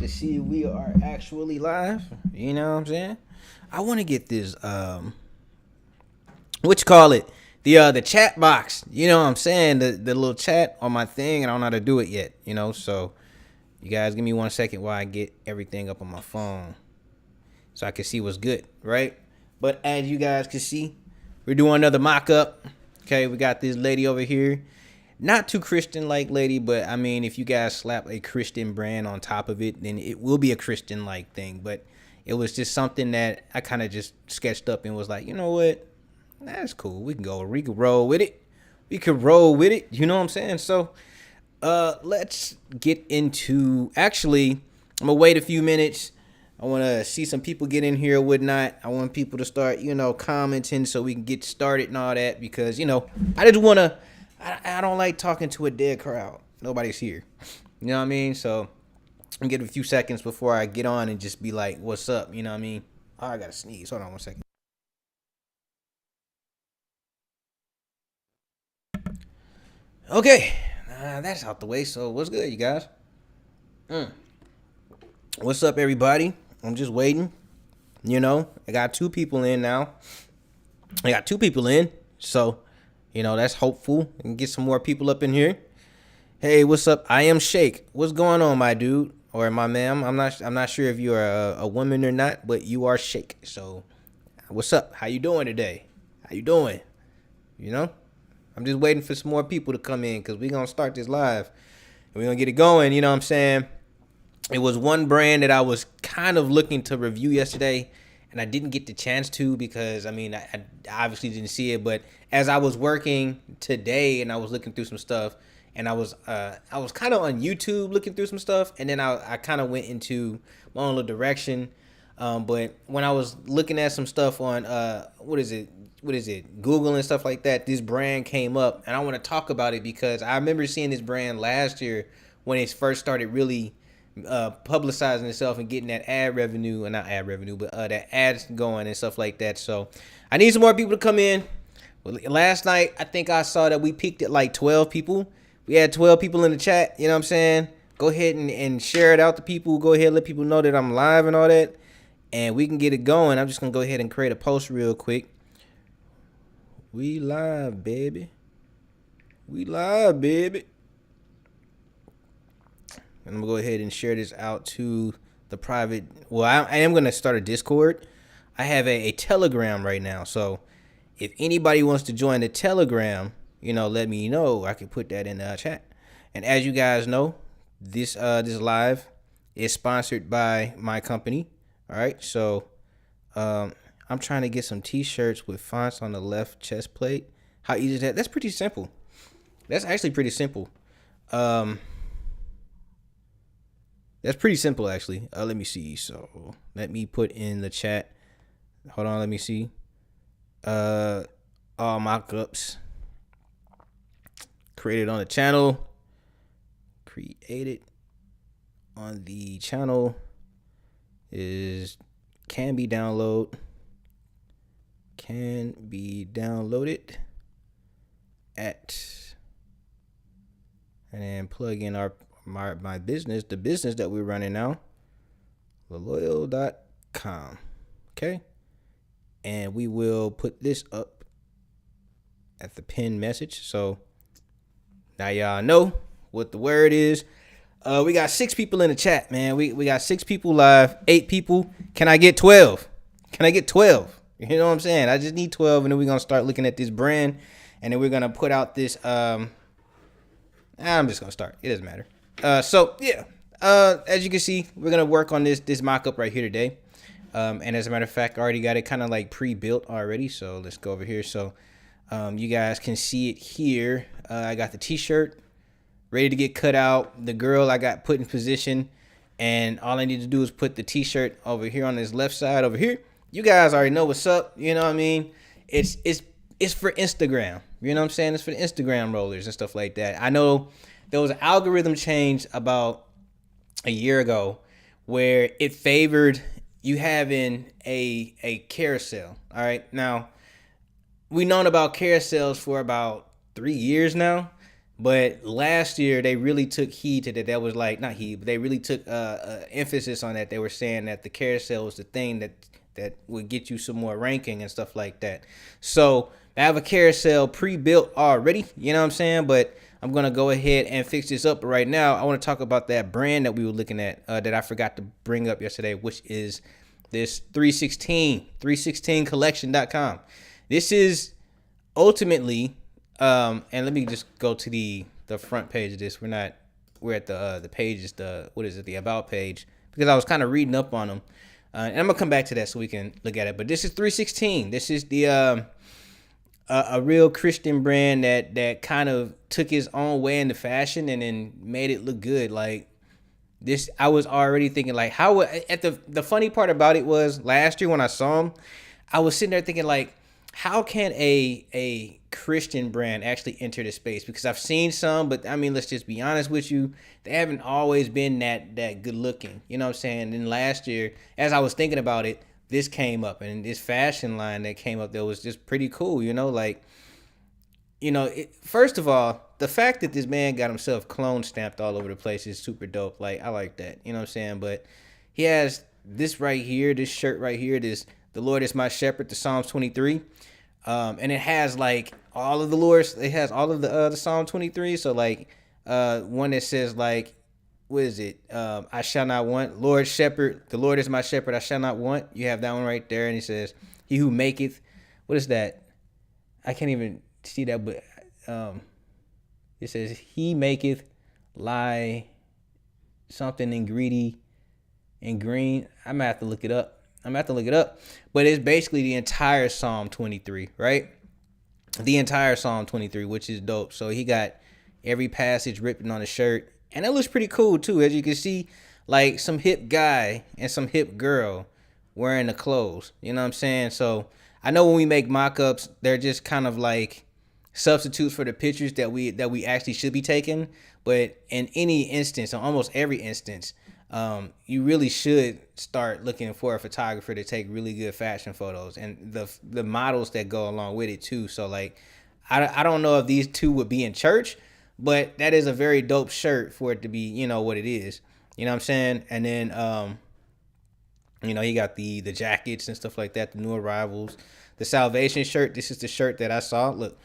to see if we are actually live. You know what I'm saying? I want to get this what you call it? The chat box. You know what I'm saying? The little chat on my thing, and I don't know how to do it yet, so you guys give me 1 second while I get everything up on my phone so I can see what's good, right? But as you guys can see, we're doing another mock-up. Okay, we got this lady over here. Not too Christian-like lady, but I mean, if you guys slap a Christian brand on top of it, then it will be a Christian-like thing. But it was just something that I kind of just sketched up and was like, you know what? That's cool. We can roll with it. We can roll with it. You know what I'm saying? So, let's get into. Actually, I'm gonna wait a few minutes. I want to see some people get in here or whatnot. I want people to start, commenting so we can get started and all that because, I just want to. I don't like talking to a dead crowd. Nobody's here. You know what I mean? So I'm get a few seconds before I get on and just be like, "What's up?" You know what I mean? Oh, I gotta sneeze. Hold on 1 second. Okay, that's out the way. So what's good, you guys? What's up, everybody? I'm just waiting. I got 2 people in now. So, that's hopeful. We can get some more people up in here. Hey, what's up? I am Shake. What's going on, my dude or my ma'am? I'm not sure if you are a woman or not, but you are Shake. So, what's up? How you doing today? How you doing? I'm just waiting for some more people to come in because we're going to start this live. And we're going to get it going, you know what I'm saying? It was one brand that I was kind of looking to review yesterday, and I didn't get the chance to because, I obviously didn't see it. But as I was working today and I was looking through some stuff, and I was kind of on YouTube looking through some stuff, and then I kind of went into my own little direction. But when I was looking at some stuff on what is it, Google and stuff like that, this brand came up, and I want to talk about it because I remember seeing this brand last year when it first started really publicizing itself and getting that ad revenue, not ad revenue, but that ads going and stuff like that. So I need some more people to come in. Well, last night, I think I saw that we peaked at like 12 people. We had 12 people in the chat. You know what I'm saying? Go ahead and share it out to people. Go ahead and let people know that I'm live and all that. And we can get it going. I'm just going to go ahead and create a post real quick. We live, baby. We live, baby. And I'm going to go ahead and share this out to the private. Well, I am going to start a Discord. I have a Telegram right now. So if anybody wants to join the Telegram, let me know. I can put that in the chat. And as you guys know, this live is sponsored by my company. All right. So I'm trying to get some T-shirts with fonts on the left chest plate. How easy is that? That's pretty simple. That's actually pretty simple. That's pretty simple, actually. Let me see. So let me put in the chat. Hold on. Let me see. All mockups created on the channel. Created on the channel can be downloaded at, and then plug in my business, the business that we're running now, loyale.com. Okay. And we will put this up at the pinned message. So now y'all know what the word is. We got 6 people in the chat, man. We got 6 people live, 8 people. Can I get 12? Can I get 12? You know what I'm saying? I just need 12, and then we're going to start looking at this brand, and then we're going to put out this, I'm just going to start. It doesn't matter. So yeah, as you can see, we're going to work on this mock-up right here today. And as a matter of fact, I already got it kind of like pre-built already. So let's go over here. So, you guys can see it here. I got the T-shirt ready to get cut out. The girl I got put in position, and all I need to do is put the T-shirt over here on this left side over here. You guys already know what's up. You know what I mean? It's for Instagram. You know what I'm saying? It's for the Instagram rollers and stuff like that. I know there was an algorithm change about a year ago where it favored you having a carousel. All right. Now, we've known about carousels for about 3 years now. But last year they really took heed to that. That was like not heed, but they really took emphasis on that. They were saying that the carousel was the thing that would get you some more ranking and stuff like that. So I have a carousel pre-built already. You know what I'm saying? But I'm gonna go ahead and fix this up. But right now, I want to talk about that brand that we were looking at that I forgot to bring up yesterday, which is this 316collection.com. This is ultimately, and let me just go to the front page of this. We're at the page is the about page, because I was kind of reading up on them, and I'm gonna come back to that so we can look at it. But this is 316. This is the a real Christian brand that kind of took his own way into fashion and then made it look good. Like this, I was already thinking like how at the funny part about it was last year when I saw him, I was sitting there thinking like, how can a Christian brand actually enter the space? Because I've seen some, but I mean, let's just be honest with you, they haven't always been that good looking. You know what I'm saying? And then last year, as I was thinking about it, this came up, and this fashion line that came up that was just pretty cool. First of all, the fact that this man got himself clone stamped all over the place is super dope. Like, I like that. You know what I'm saying? But he has this right here, this shirt right here, this "The Lord is my shepherd," the Psalms 23. And it has like all of the Lord's, it has all of the Psalm 23. So like one that says like, what is it? I shall not want. Lord shepherd, the Lord is my shepherd, I shall not want. You have that one right there. And he says, he who maketh, what is that? I can't even see that, but it says, he maketh lie something in greedy and green. I'm gonna have to look it up. But it's basically the entire Psalm 23, right? The entire Psalm 23, which is dope. So he got every passage written on the shirt, and it looks pretty cool too. As you can see, like some hip guy and some hip girl wearing the clothes. You know what I'm saying? So I know when we make mock-ups, they're just kind of like substitutes for the pictures that we actually should be taking. But in any instance, on almost every instance, you really should start looking for a photographer to take really good fashion photos, and the models that go along with it too. So like, I don't know if these two would be in church, but that is a very dope shirt for it to be, what it is. You know what I'm saying? And then, he got the jackets and stuff like that, the new arrivals, the Salvation shirt. This is the shirt that I saw. Look,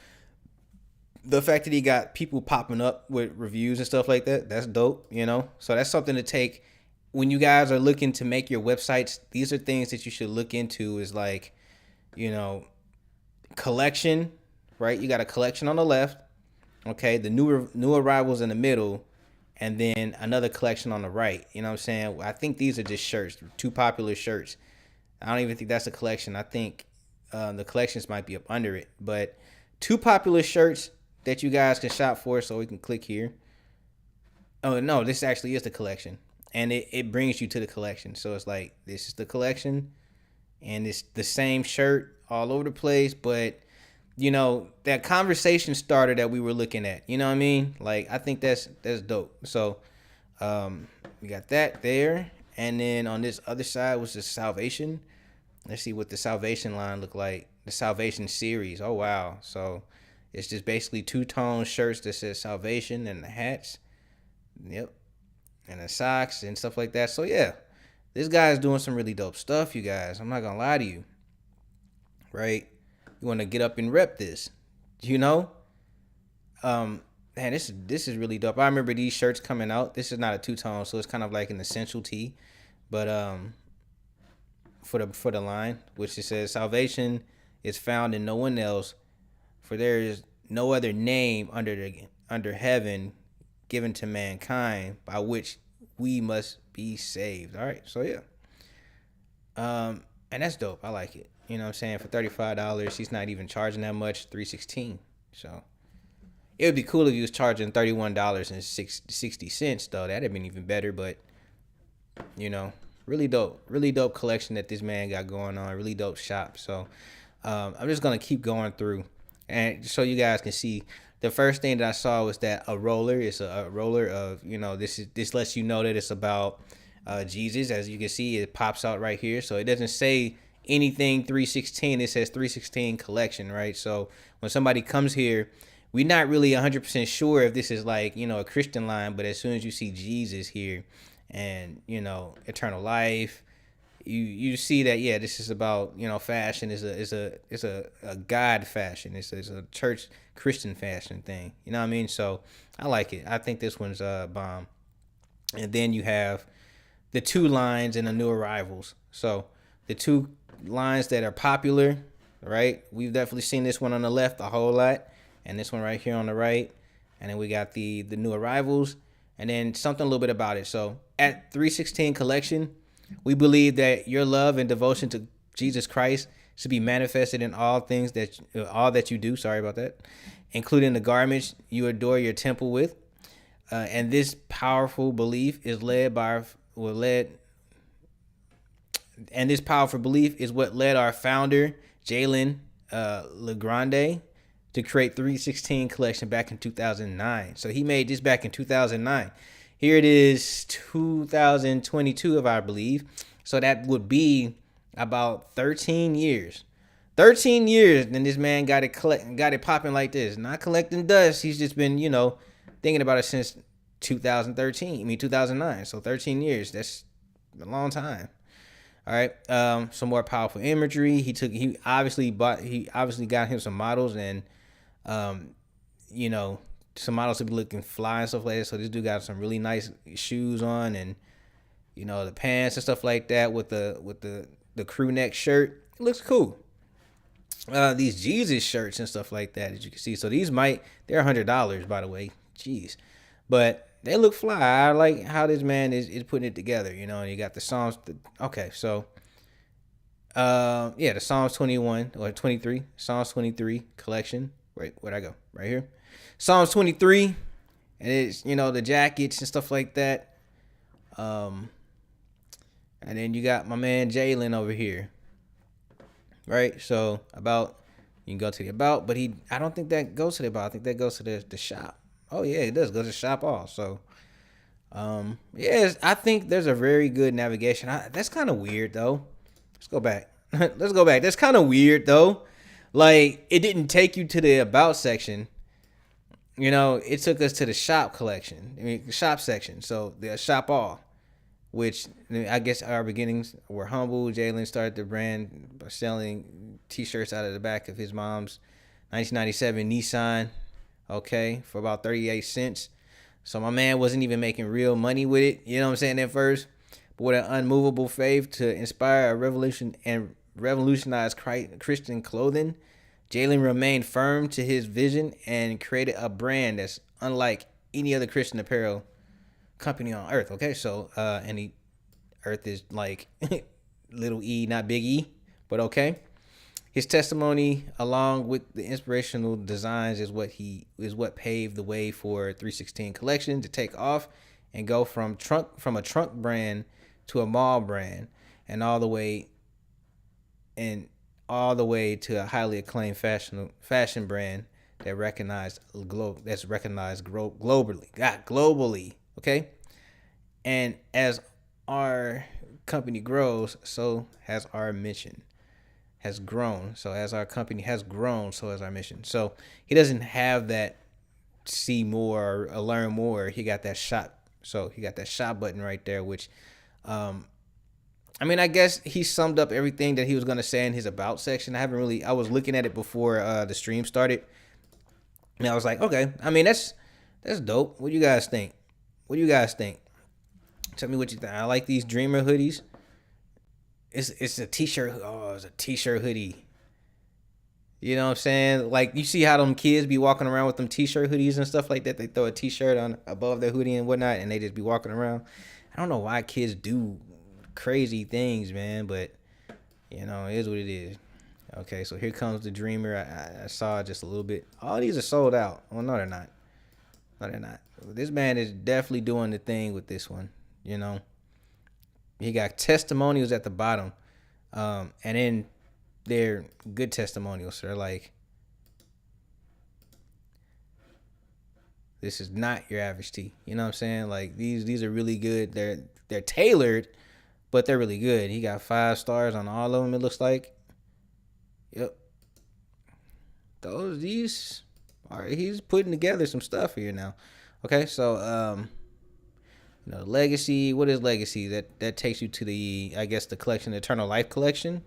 the fact that he got people popping up with reviews and stuff like that, that's dope, So that's something to take when you guys are looking to make your websites. These are things that you should look into, is like, collection, right? You got a collection on the left, okay? The new arrivals in the middle, and then another collection on the right. You know what I'm saying? I think these are just shirts, two popular shirts. I don't even think that's a collection. I think the collections might be up under it, but two popular shirts that you guys can shop for. So we can click here. Oh no, this actually is the collection, and it brings you to the collection. So it's like, this is the collection, and it's the same shirt all over the place. But that conversation starter that we were looking at, you know what I mean? Like, I think that's dope. So we got that there, and then on this other side was the Salvation. Let's see what the Salvation line look like. The Salvation series. Oh wow. So it's just basically two-tone shirts that says Salvation, and the hats. Yep. And the socks and stuff like that. So yeah, this guy's doing some really dope stuff, you guys. I'm not gonna lie to you. Right? You want to get up and rep this. Man, this is really dope. I remember these shirts coming out. This is not a two-tone, so it's kind of like an essential tee. But for the line, which it says, salvation is found in no one else, for there is no other name under heaven given to mankind by which we must be saved. All right, so yeah, and that's dope. I like it. You know what I'm saying? For $35, he's not even charging that much. $316. So it would be cool if he was charging $31.60 though. That'd have been even better. But really dope collection that this man got going on. Really dope shop. So I'm just gonna keep going through, and so you guys can see. The first thing that I saw was that a roller is a roller of, this lets you know that it's about Jesus. As you can see, it pops out right here. So it doesn't say anything 316. It says 316 collection, right? So when somebody comes here, we're not really 100% sure if this is like, a Christian line, but as soon as you see Jesus here and, eternal life, you see that, yeah, this is about, fashion is a God fashion. It's a church Christian fashion thing. You know what I mean? So I like it. I think this one's bomb. And then you have the two lines and the new arrivals. So the two lines that are popular, right? We've definitely seen this one on the left a whole lot, and this one right here on the right. And then we got the new arrivals, and then something a little bit about it. So at 316 collection, we believe that your love and devotion to Jesus Christ should be manifested in all that you do. Sorry about that, including the garments you adore your temple with. And this powerful belief is and this powerful belief is what led our founder, Jalen LeGrande, to create 316 collection back in 2009. So he made this back in 2009. Here it is, 2022, if I believe. So that would be about 13 years. 13 years, then this man got it popping like this. Not collecting dust. He's just been, thinking about it since 2009. So 13 years. That's a long time. All right. Some more powerful imagery. He obviously got him some models and, some models to be looking fly and stuff like that. So this dude got some really nice shoes on and, the pants and stuff like that with the crew neck shirt. It looks cool. These Jesus shirts and stuff like that, as you can see. So they're $100, by the way. Jeez. But they look fly. I like how this man is putting it together, and you got the Psalms. Okay, so, the Psalms 21 or 23, Psalms 23 collection. Wait, where'd I go? Right here. Psalms 23, and it's, the jackets and stuff like that. And then you got my man Jalen over here. Right, so you can go to the about, but I don't think that goes to the about. I think that goes to the shop. Oh yeah, it does go to shop all. So, I think there's a very good navigation. That's kind of weird though. Let's go back. That's kind of weird though. Like, it didn't take you to the about section. It took us to the shop collection. The shop section. So the shop all, which I guess our beginnings were humble. Jalen started the brand by selling T-shirts out of the back of his mom's 1997 Nissan, okay, for about 38 cents. So my man wasn't even making real money with it, you know what I'm saying, at first. But with an unmovable faith to inspire a revolution and revolutionize Christian clothing, Jalen remained firm to his vision and created a brand that's unlike any other Christian apparel company on earth. Okay, so earth is like little e, not big E, but okay. His testimony, along with the inspirational designs, is what paved the way for 316 collection to take off and go from a trunk brand to a mall brand, and all the way to a highly acclaimed fashion brand that's recognized globally. Okay, and as our company grows, so has our mission has grown. So as our company has grown, so has our mission. So he doesn't have that see more or learn more. He got that shop. So he got that shop button right there, which, I guess he summed up everything that he was going to say in his about section. I was looking at it before the stream started. And I was like, okay, that's dope. What do you guys think? Tell me what you think. I like these Dreamer hoodies. It's a t-shirt. Oh, it's a t-shirt hoodie. You know what I'm saying? Like, you see how them kids be walking around with them t-shirt hoodies and stuff like that. They throw a t-shirt on above their hoodie and whatnot, and they just be walking around. I don't know why kids do crazy things, man, but, it is what it is. Okay, so here comes the Dreamer. I saw just a little bit. All these are sold out. Well, no, they're not. This man is definitely doing the thing with this one, He got testimonials at the bottom, and then they're good testimonials. So they're like, this is not your average tee. You know what I'm saying? Like, these are really good. They're tailored, but they're really good. He got 5 stars on all of them, it looks like. Yep. These All right, he's putting together some stuff here now. Okay, so legacy. What is legacy? That takes you to the, I guess, the collection, Eternal Life collection.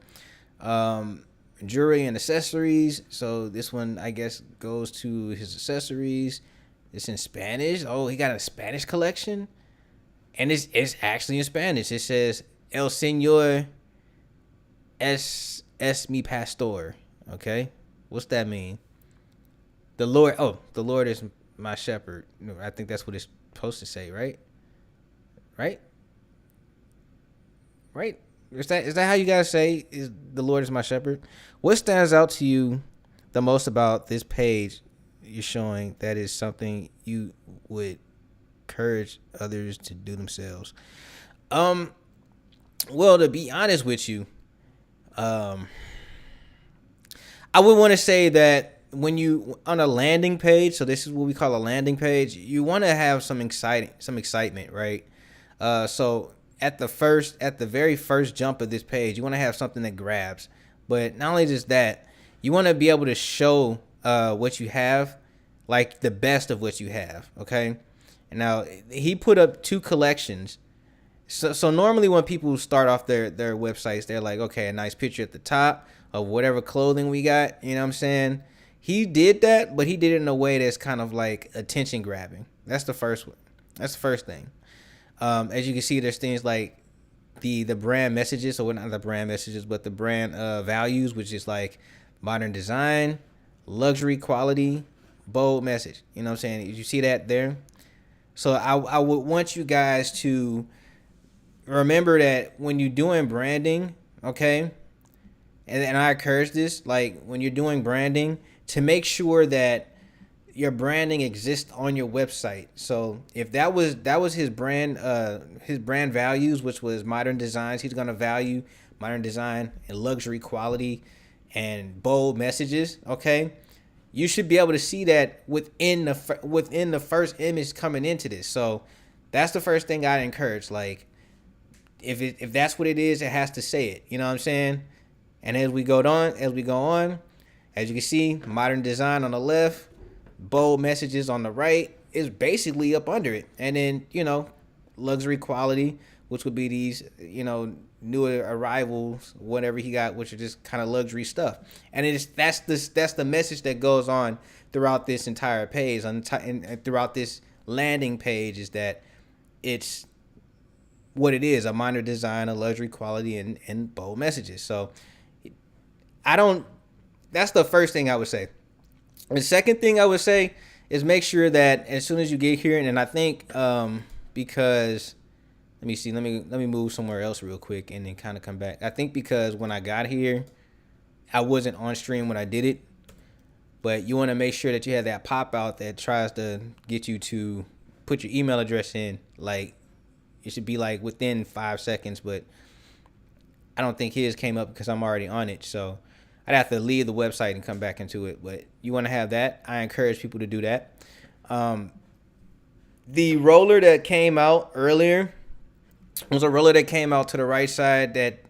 Um, Jewelry and accessories. So this one, I guess, goes to his accessories. It's in Spanish. Oh, he got a Spanish collection, and it's actually in Spanish. It says El Señor es mi pastor. Okay, what's that mean? The Lord. Oh, the Lord is my shepherd. I think that's what it's supposed to say, right? Right? Right? Is that how you guys say? Is the Lord is my shepherd? What stands out to you the most about this page you're showing that is something you would encourage others to do themselves? Well, to be honest with you, um, I would want to say that when you on a landing page, so this is what we call a landing page, you want to have some excitement, right? So at the very first jump of this page, you want to have something that grabs. But not only just that, you want to be able to show what you have, like the best of what you have. Okay. And now he put up 2 collections. So normally when people start off their websites, they're like, okay, a nice picture at the top of whatever clothing we got. You know what I'm saying? He did that, but he did it in a way that's kind of like attention grabbing. That's the first one. That's the first thing. As you can see, there's things like the brand messages, so not the brand messages, but the brand values, which is like modern design, luxury quality, bold message. You know what I'm saying? You see that there? So I would want you guys to remember that when you're doing branding, okay, and I encourage this, like when you're doing branding, to make sure that your branding exists on your website. So if that was his brand values, which was modern designs, he's gonna value modern design and luxury quality and bold messages. Okay, you should be able to see that within the first image coming into this. So that's the first thing I encourage. Like if that's what it is, it has to say it. You know what I'm saying? And as we go on, as you can see, modern design on the left, bold messages on the right is basically up under it. And then, luxury quality, which would be these, newer arrivals, whatever he got, which are just kind of luxury stuff. And that's the message that goes on throughout this entire page, and throughout this landing page, is that it's what it is: a modern design, a luxury quality, and bold messages. So that's the first thing I would say. The second thing I would say is make sure that as soon as you get here, and I think because let me see, let me move somewhere else real quick and then kind of come back. I think because when I got here, I wasn't on stream when I did it, but you want to make sure that you have that pop out that tries to get you to put your email address in. Like it should be like within 5 seconds, but I don't think his came up because I'm already on it, so I'd have to leave the website and come back into it. But you want to have that. I encourage people to do that. The roller that came out earlier was a roller that came out to the right side that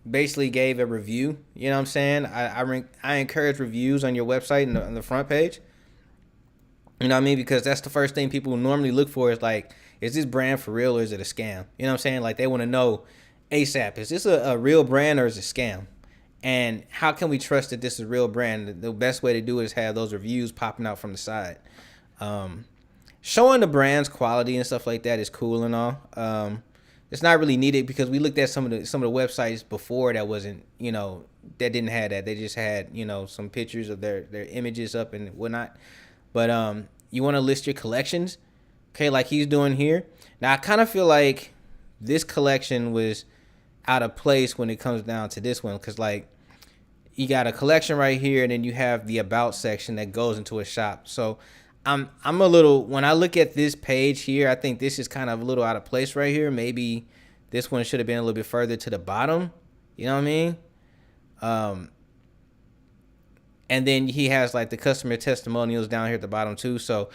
basically gave a review. You know what I'm saying? I encourage reviews on your website on the front page. You know what I mean? Because that's the first thing people normally look for is like, is this brand for real or is it a scam? You know what I'm saying? Like they want to know ASAP, is this a real brand or is it a scam? And how can we trust that this is a real brand? The best way to do it is have those reviews popping out from the side. Showing the brand's quality and stuff like that is cool and all. It's not really needed because we looked at some of the websites before that wasn't, that didn't have that. They just had, some pictures of their images up and whatnot. But you want to list your collections, okay, like he's doing here. Now I kind of feel like this collection was out of place when it comes down to this one, because like you got a collection right here and then you have the about section that goes into a shop. So I'm a little, when I look at this page here, I think this is kind of a little out of place right here. Maybe this one should have been a little bit further to the bottom. You know what I mean? And then he has like the customer testimonials down here at the bottom too. So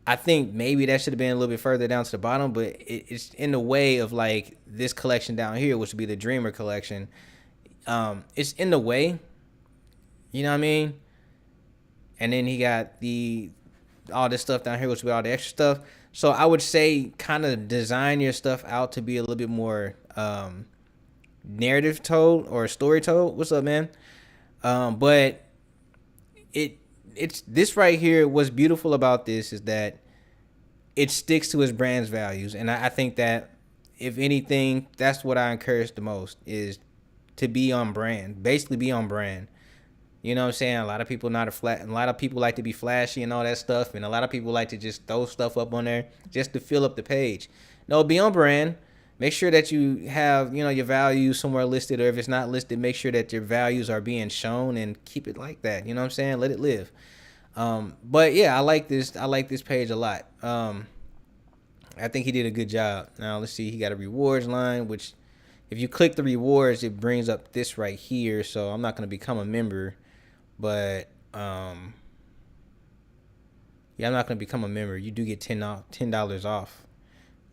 I think maybe that should have been a little bit further down to the bottom, but it's in the way of like this collection down here, which would be the Dreamer collection. It's in the way, you know what I mean? And then he got the all this stuff down here was with all the extra stuff. So I would say kind of design your stuff out to be a little bit more narrative told or story told. What's up, man? But it it's this right here. What's beautiful about this is that it sticks to his brand's values, and I think that if anything, that's what I encourage the most is to be on brand. Basically, be on brand. You know what I'm saying? A lot of people not a flat. A lot of people like to be flashy and all that stuff, and a lot of people like to just throw stuff up on there just to fill up the page. No, be on brand. Make sure that you have your values somewhere listed, or if it's not listed, make sure that your values are being shown and keep it like that. You know what I'm saying? Let it live. But yeah, I like this. I like this page a lot. I think he did a good job. Now let's see. He got a rewards line, which if you click the rewards, it brings up this right here. So I'm not gonna become a member. But yeah, I'm not gonna become a member. You do get $10 off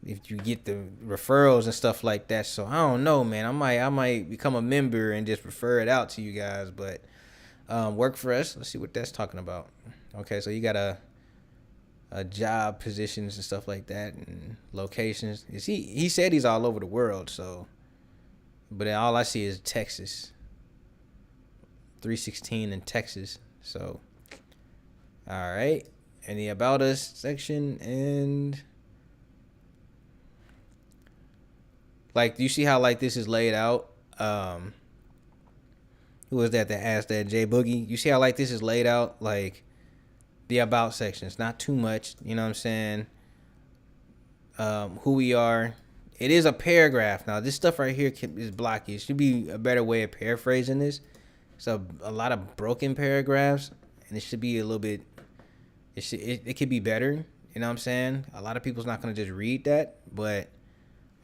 if you get the referrals and stuff like that. So I don't know, man. I might become a member and just refer it out to you guys. But work for us. Let's see what that's talking about. Okay, so you got a job positions and stuff like that and locations. He said he's all over the world. So, but all I see is Texas. 316 in Texas. So, all right. And the About Us section, and like, do you see how like this is laid out? Who was that asked that? Jay Boogie. You see how like this is laid out? Like the About section. It's not too much. You know what I'm saying? Who we are. It is a paragraph. Now this stuff right here is blocky. It should be a better way of paraphrasing this. So a lot of broken paragraphs, and it should be a little bit. It could be better. You know what I'm saying? A lot of people's not gonna just read that, but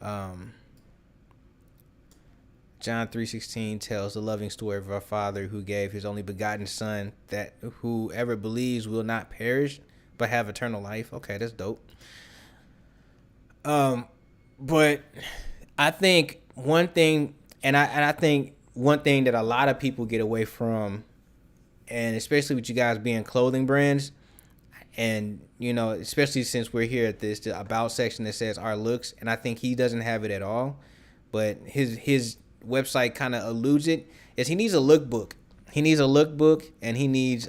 John 3:16 tells the loving story of our Father who gave His only begotten Son, that whoever believes will not perish but have eternal life. Okay, that's dope. But I think one thing, and I think. One thing that a lot of people get away from, and especially with you guys being clothing brands, and especially since we're here at the About section that says our looks, and I think he doesn't have it at all, but his website kind of alludes it, is he needs a lookbook. He needs a lookbook, and he needs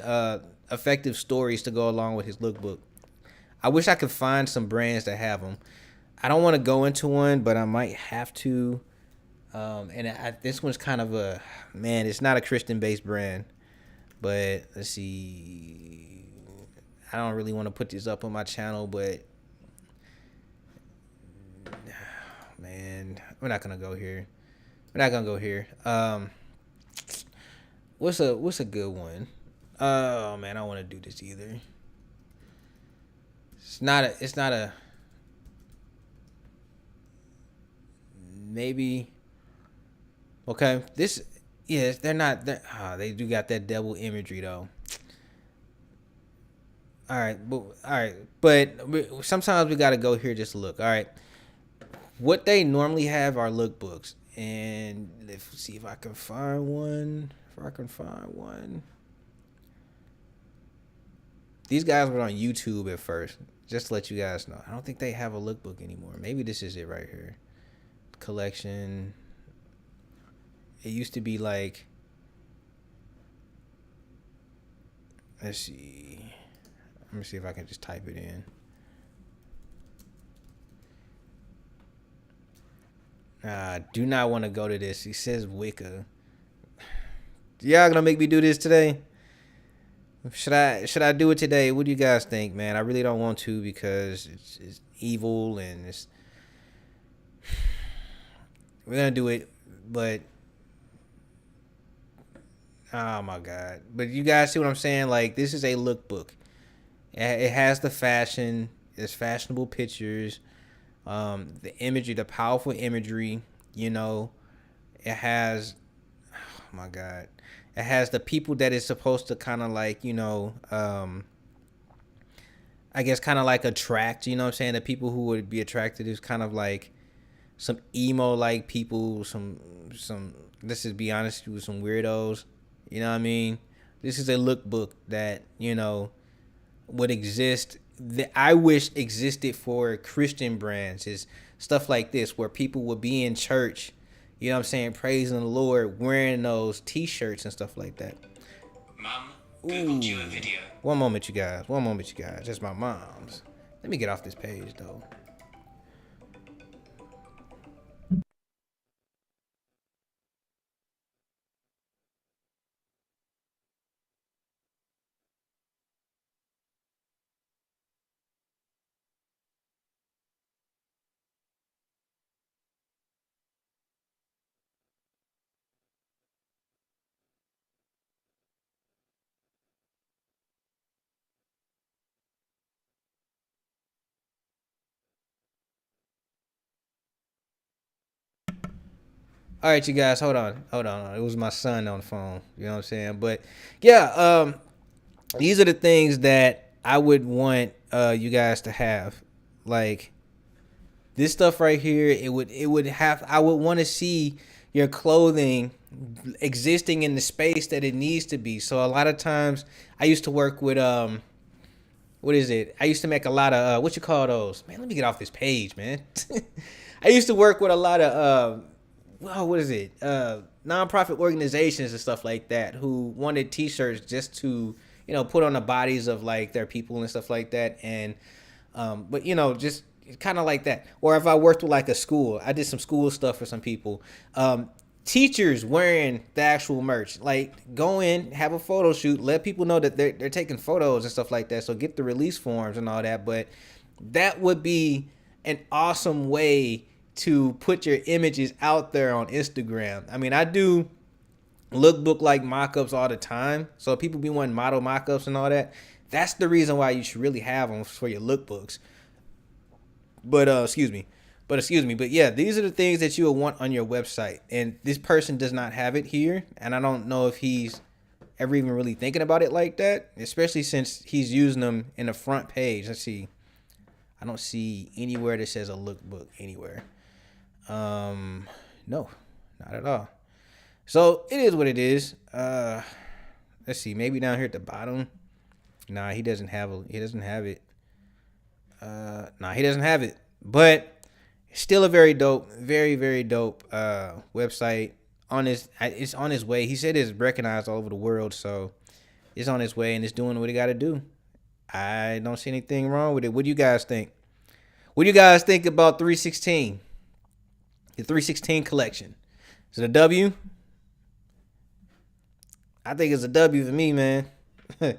effective stories to go along with his lookbook. I wish I could find some brands that have them. I don't want to go into one, but I might have to. This one's kind of it's not a Christian-based brand, but let's see. I don't really want to put this up on my channel, but man, we're not gonna go here. What's a good one? Oh man, I don't want to do this either. It's not a. Maybe. Okay, they're not. They do got that devil imagery though. All right, but sometimes we gotta go here just to look. All right, what they normally have are lookbooks, and let's see if I can find one. These guys were on YouTube at first, just to let you guys know. I don't think they have a lookbook anymore. Maybe this is it right here. Collection. It used to be like, let's see. Let me see if I can just type it in. Do not want to go to this. He says Wicca. Y'all gonna make me do this today? Should I do it today? What do you guys think, man? I really don't want to because it's evil and it's. We're gonna do it, but. Oh my God. But you guys see what I'm saying? Like, this is a lookbook. It has the fashion. There's fashionable pictures. The imagery, the powerful imagery, It has, oh my God. It has the people that it's supposed to kind of like, I guess kind of like attract, you know what I'm saying? The people who would be attracted is kind of like some emo like people, some, let's just be honest with some weirdos. You know what I mean? This is a lookbook that, would exist that I wish existed for Christian brands is stuff like this where people would be in church, you know what I'm saying, praising the Lord, wearing those t-shirts and stuff like that. Mum, Googled you a Ooh. video. One moment, you guys. One moment, you guys. That's my mom's. Let me get off this page though. All right, you guys, hold on. It was my son on the phone. You know what I'm saying? But yeah, these are the things that I would want you guys to have. Like this stuff right here, it would have. I would want to see your clothing existing in the space that it needs to be. So a lot of times, I used to work with what is it? I used to make a lot of what you call those? Man, let me get off this page, man. I used to work with a lot of well, what is it? Nonprofit organizations and stuff like that who wanted T-shirts just to put on the bodies of like their people and stuff like that, and but just kind of like that. Or if I worked with like a school, I did some school stuff for some people. Teachers wearing the actual merch, like go in, have a photo shoot, let people know that they're taking photos and stuff like that. So get the release forms and all that. But that would be an awesome way to put your images out there on Instagram. I mean, I do lookbook like mock-ups all the time, so people be wanting model mock-ups and all that. That's the reason why you should really have them for your lookbooks. But but yeah, these are the things that you will want on your website, and this person does not have it here, and I don't know if he's ever even really thinking about it like that, especially since he's using them in the front page. Let's see, I don't see anywhere that says a lookbook anywhere. No, not at all. So it is what it is. Let's see, maybe down here at the bottom. Nah, he doesn't have it. Nah, he doesn't have it. But still a very dope, very, very dope website. It's on his way. He said it's recognized all over the world, so it's on its way and it's doing what it got to do. I don't see anything wrong with it. What do you guys think? What do you guys think about 316? The 316 collection. Is it a W? I think it's a W for me, man. All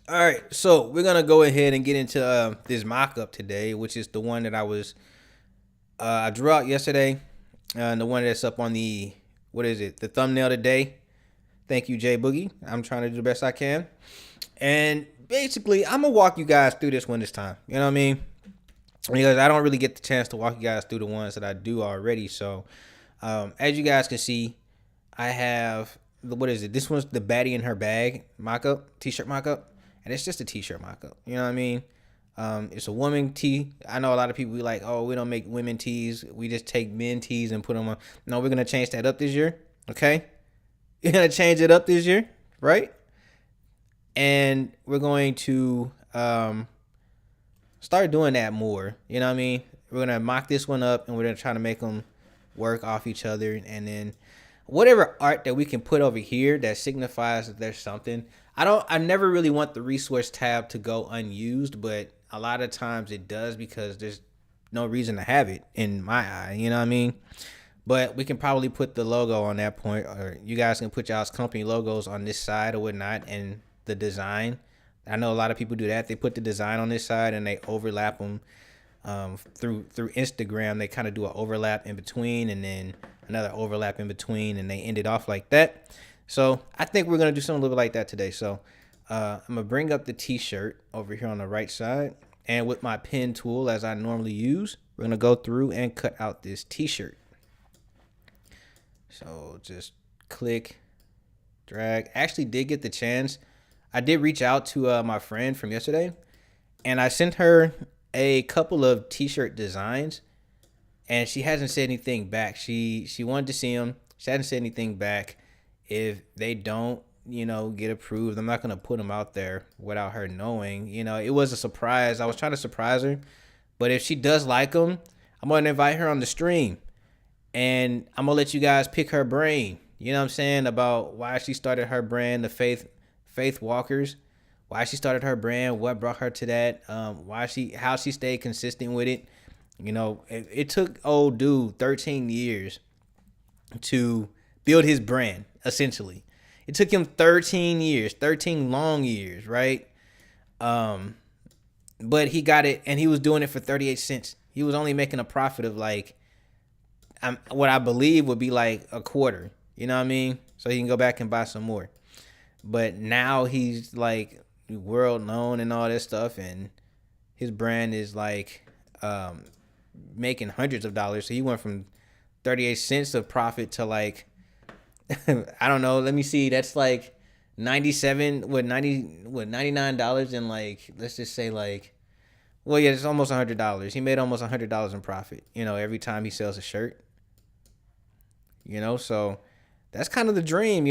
right, so we're gonna go ahead and get into this mock-up today, which is the one that I drew out yesterday, and the one that's up on the the thumbnail today. Thank you, Jay Boogie. I'm trying to do the best I can, and basically, I'm gonna walk you guys through this one this time. You know what I mean? Because I don't really get the chance to walk you guys through the ones that I do already. So, as you guys can see, I have what is it? This one's the baddie in her bag mock-up, t-shirt mock-up. And it's just a t-shirt mock-up. You know what I mean? It's a woman tee. I know a lot of people be like, oh, we don't make women tees. We just take men tees and put them on. No, we're going to change that up this year. Okay? We're going to change it up this year. Right? And we're going to start doing that more. You know what I mean? We're going to mock this one up and we're going to try to make them work off each other. And then whatever art that we can put over here that signifies that there's something. I never really want the resource tab to go unused, but a lot of times it does because there's no reason to have it in my eye, you know what I mean? But we can probably put the logo on that point, or you guys can put y'all's company logos on this side or whatnot, and the design. I know a lot of people do that. They put the design on this side and they overlap them through Instagram. They kind of do an overlap in between and then another overlap in between, and they end it off like that. So I think we're going to do something a little bit like that today. So I'm going to bring up the t-shirt over here on the right side. And with my pen tool, as I normally use, we're going to go through and cut out this t-shirt. So just click, drag. I actually did get the chance. I did reach out to my friend from yesterday. And I sent her a couple of t-shirt designs. And she hasn't said anything back. She wanted to see them. She hasn't said anything back. If they don't, get approved, I'm not gonna put them out there without her knowing. It was a surprise. I was trying to surprise her, but if she does like them, I'm gonna invite her on the stream, and I'm gonna let you guys pick her brain. You know what I'm saying, about why she started her brand, the Faith Walkers, why she started her brand, what brought her to that, how she stayed consistent with it. It took old dude 13 years to build his brand, essentially. It took him 13 years, 13 long years, right? But he got it, and he was doing it for 38 cents. He was only making a profit of like, what I believe would be like a quarter. You know what I mean? So he can go back and buy some more. But now he's like world known and all this stuff, and his brand is like making hundreds of dollars. So he went from 38 cents of profit to like I don't know, let me see, that's like 97 what 90 what $99, and like let's just say like, well, yeah, it's almost $100. He made almost $100 in profit, every time he sells a shirt. So that's kind of the dream.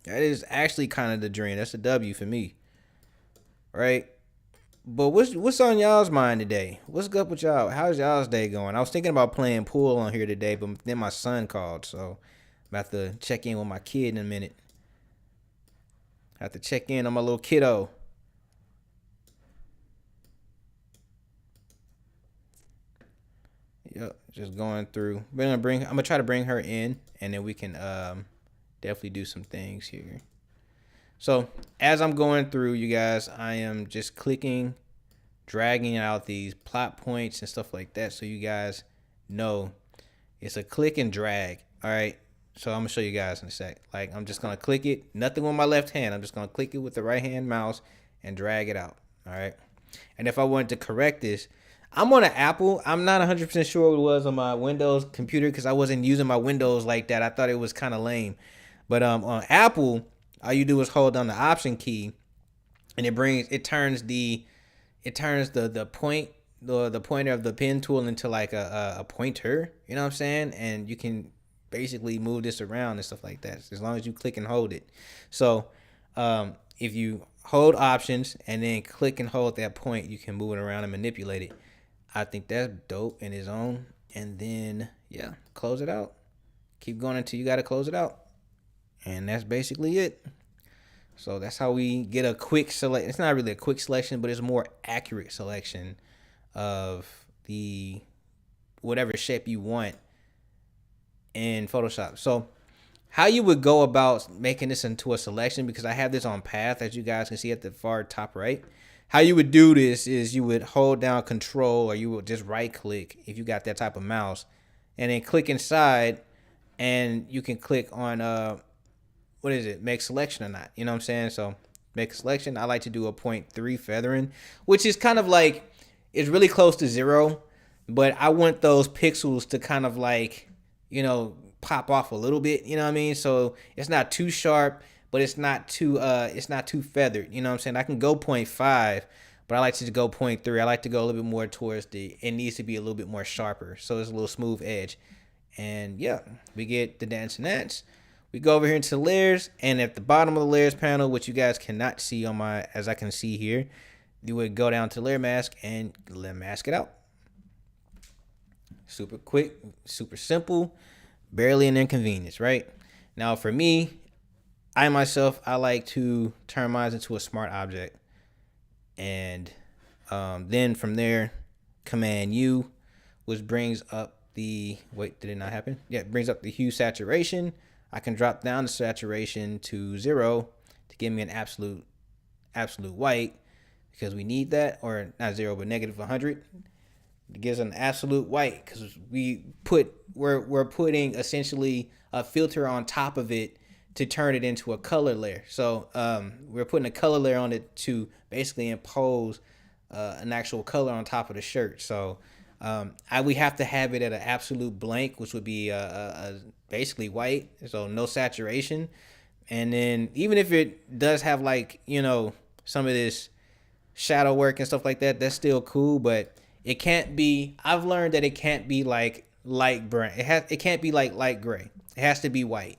That is actually kind of the dream. That's a W for me, right? But what's on y'all's mind today? What's up with y'all? How's y'all's day going? I was thinking about playing pool on here today, but then my son called, so I'm about to check in with my kid in a minute. I have to check in on my little kiddo. Yep, just going through. I'm gonna try to bring her in, and then we can definitely do some things here. So as I'm going through, you guys, I am just clicking, dragging out these plot points and stuff like that, so you guys know it's a click and drag. All right. So I'm gonna show you guys in a sec. Like, I'm just gonna click it, nothing with my left hand. I'm just gonna click it with the right hand mouse and drag it out. All right. And if I wanted to correct this, I'm on an Apple. I'm not 100% sure what it was on my Windows computer because I wasn't using my Windows like that. I thought it was kind of lame. But on Apple, all you do is hold down the Option key, and it turns the point the pointer of the pen tool into like a pointer. You know what I'm saying? And you can basically move this around and stuff like that as long as you click and hold it. So if you hold Options and then click and hold that point, you can move it around and manipulate it. I think that's dope in its own. And then, yeah, close it out. Keep going until you got to close it out. And that's basically it. So that's how we get a quick select. It's not really a quick selection, but it's a more accurate selection of the whatever shape you want in Photoshop. So how you would go about making this into a selection, because I have this on path, as you guys can see at the far top right. How you would do this is you would hold down Control, or you would just right click if you got that type of mouse, and then click inside, and you can click on what is it, make selection or not. You know what I'm saying? So make a selection. I like to do a 0.3 feathering, which is kind of like, it's really close to 0, but I want those pixels to kind of like, pop off a little bit, you know what I mean? So it's not too sharp, but it's not too feathered, you know what I'm saying? I can go 0.5, but I like to go 0.3. I like to go a little bit more towards it needs to be a little bit more sharper, so it's a little smooth edge. And yeah, we get the dance and dance. We go over here into layers, and at the bottom of the layers panel, which you guys cannot see on as I can see here, you would go down to layer mask and mask it out. Super quick, super simple, barely an inconvenience, right? Now for me, I like to turn mine into a smart object, and then from there, Command U, which brings up did it not happen? Yeah, it brings up the hue saturation. I can drop down the saturation to 0 to give me an absolute white, because we need that, or not 0, but negative 100. It gives an absolute white because we're putting essentially a filter on top of it to turn it into a color layer. So we're putting a color layer on it to basically impose an actual color on top of the shirt. So we have to have it at an absolute blank, which would be basically white, so no saturation. And then even if it does have like, some of this shadow work and stuff like that, that's still cool, but it can't be, I've learned that it can't be like light brown. It can't be like light gray. It has to be white.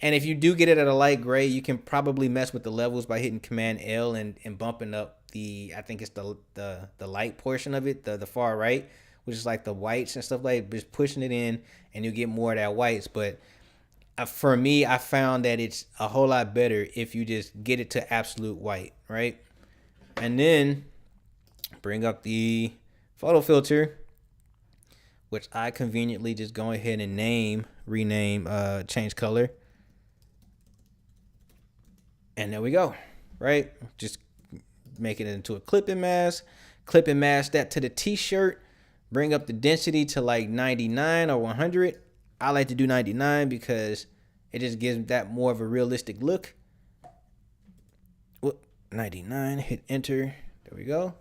And if you do get it at a light gray, you can probably mess with the levels by hitting Command L and bumping up the, I think it's the light portion of it, the far right, which is like the whites and stuff like, just pushing it in, and you get more of that whites. But for me, I found that it's a whole lot better if you just get it to absolute white, right? And then bring up the photo filter, which I conveniently just go ahead and rename, change color. And there we go, right? Just make it into a clipping mask. Clipping mask that to the t-shirt. Bring up the density to like 99 or 100. I like to do 99 because it just gives that more of a realistic look. 99, hit enter. There we go.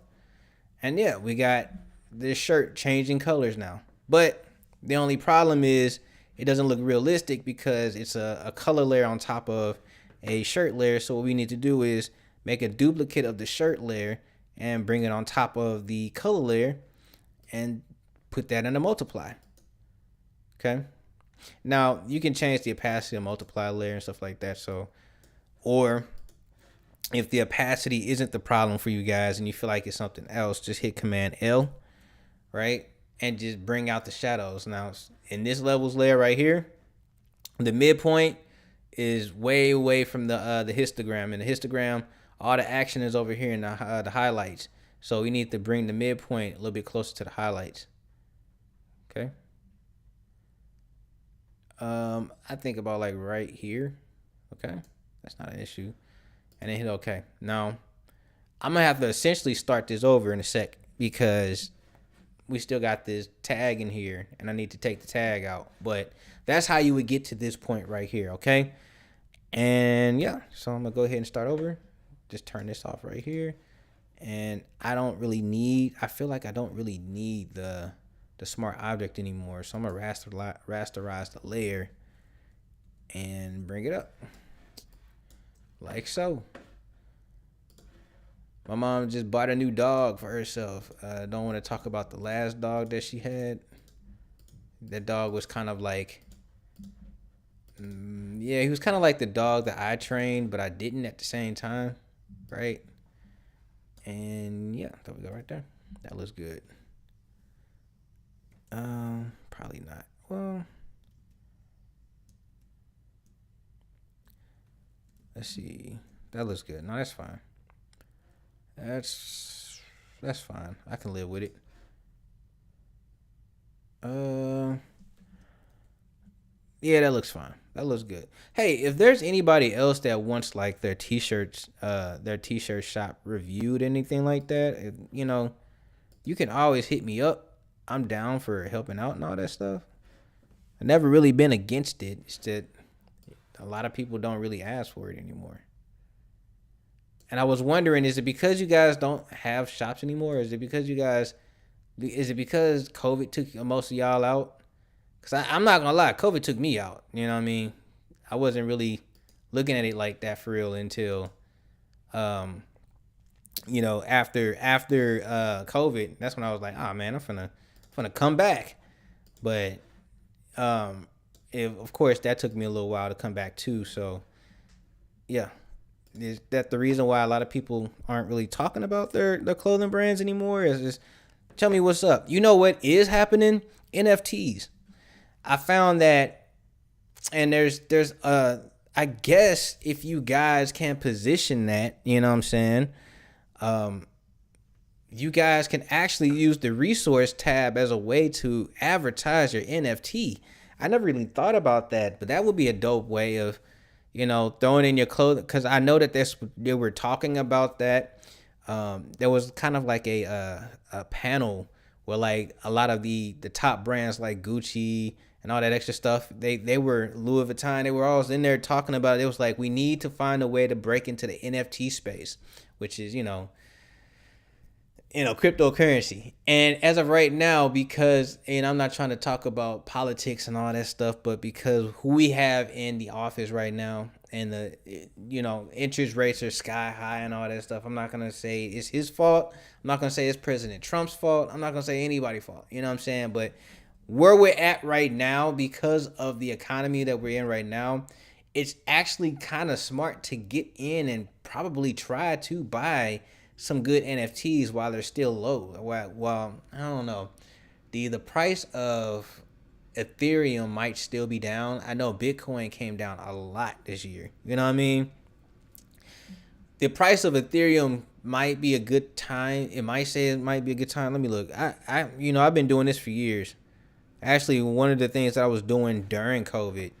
And yeah, we got this shirt changing colors now. But the only problem is it doesn't look realistic because it's a color layer on top of a shirt layer. So what we need to do is make a duplicate of the shirt layer and bring it on top of the color layer and put that in a multiply. Okay. Now you can change the opacity of multiply layer and stuff like that. So, or if the opacity isn't the problem for you guys and you feel like it's something else, just hit Command L, right? And just bring out the shadows. Now in this levels layer right here, the midpoint is way away from the histogram. In the histogram, all the action is over here in the highlights. So we need to bring the midpoint a little bit closer to the highlights. Okay. I think about like right here. Okay. That's not an issue. And then hit OK. Now, I'm going to have to essentially start this over in a sec because we still got this tag in here and I need to take the tag out. But that's how you would get to this point right here. Okay. And yeah, so I'm going to go ahead and start over. Just turn this off right here. And I feel like I don't really need the smart object anymore. So I'm going to rasterize the layer and bring it up. Like so. My mom just bought a new dog for herself. Don't want to talk about the last dog that she had. That dog was kind of like, he was kind of like the dog that I trained, but I didn't at the same time, right? And yeah, there we go right there. That looks good. Probably not. Well, let's see. That looks good. No, that's fine. That's fine. I can live with it. Yeah, that looks fine. That looks good. Hey, if there's anybody else that wants like their t-shirts, their t-shirt shop reviewed, anything like that, you can always hit me up. I'm down for helping out and all that stuff. I've never really been against it. It's that a lot of people don't really ask for it anymore. And I was wondering, is it because you guys don't have shops anymore? Is it because COVID took most of y'all out? Because I'm not going to lie, COVID took me out. You know what I mean? I wasn't really looking at it like that for real until, after COVID. That's when I was like, oh, man, I'm finna come back. But, of course, that took me a little while to come back too. So, yeah. Is that the reason why a lot of people aren't really talking about their clothing brands anymore? Is just tell me what's up. You know what is happening? NFTs. I found that, and there's I guess if you guys can position that, you know what I'm saying? You guys can actually use the resource tab as a way to advertise your NFT. I never really thought about that, but that would be a dope way of, throwing in your clothing, because I know that they were talking about that. There was kind of like a panel where like a lot of the top brands like Gucci and all that extra stuff, they were Louis Vuitton, they were all in there talking about it. It was like, we need to find a way to break into the NFT space, which is, cryptocurrency. And as of right now, because, and I'm not trying to talk about politics and all that stuff, but because who we have in the office right now and the, interest rates are sky high and all that stuff, I'm not going to say it's his fault. I'm not going to say it's President Trump's fault. I'm not going to say anybody's fault. You know what I'm saying? But where we're at right now, because of the economy that we're in right now, it's actually kind of smart to get in and probably try to buy some good NFTs while they're still low. Well, I don't know. The price of Ethereum might still be down. I know Bitcoin came down a lot this year. You know what I mean? The price of Ethereum might be a good time. It might say it might be a good time. Let me look. I've been doing this for years. Actually, one of the things that I was doing during COVID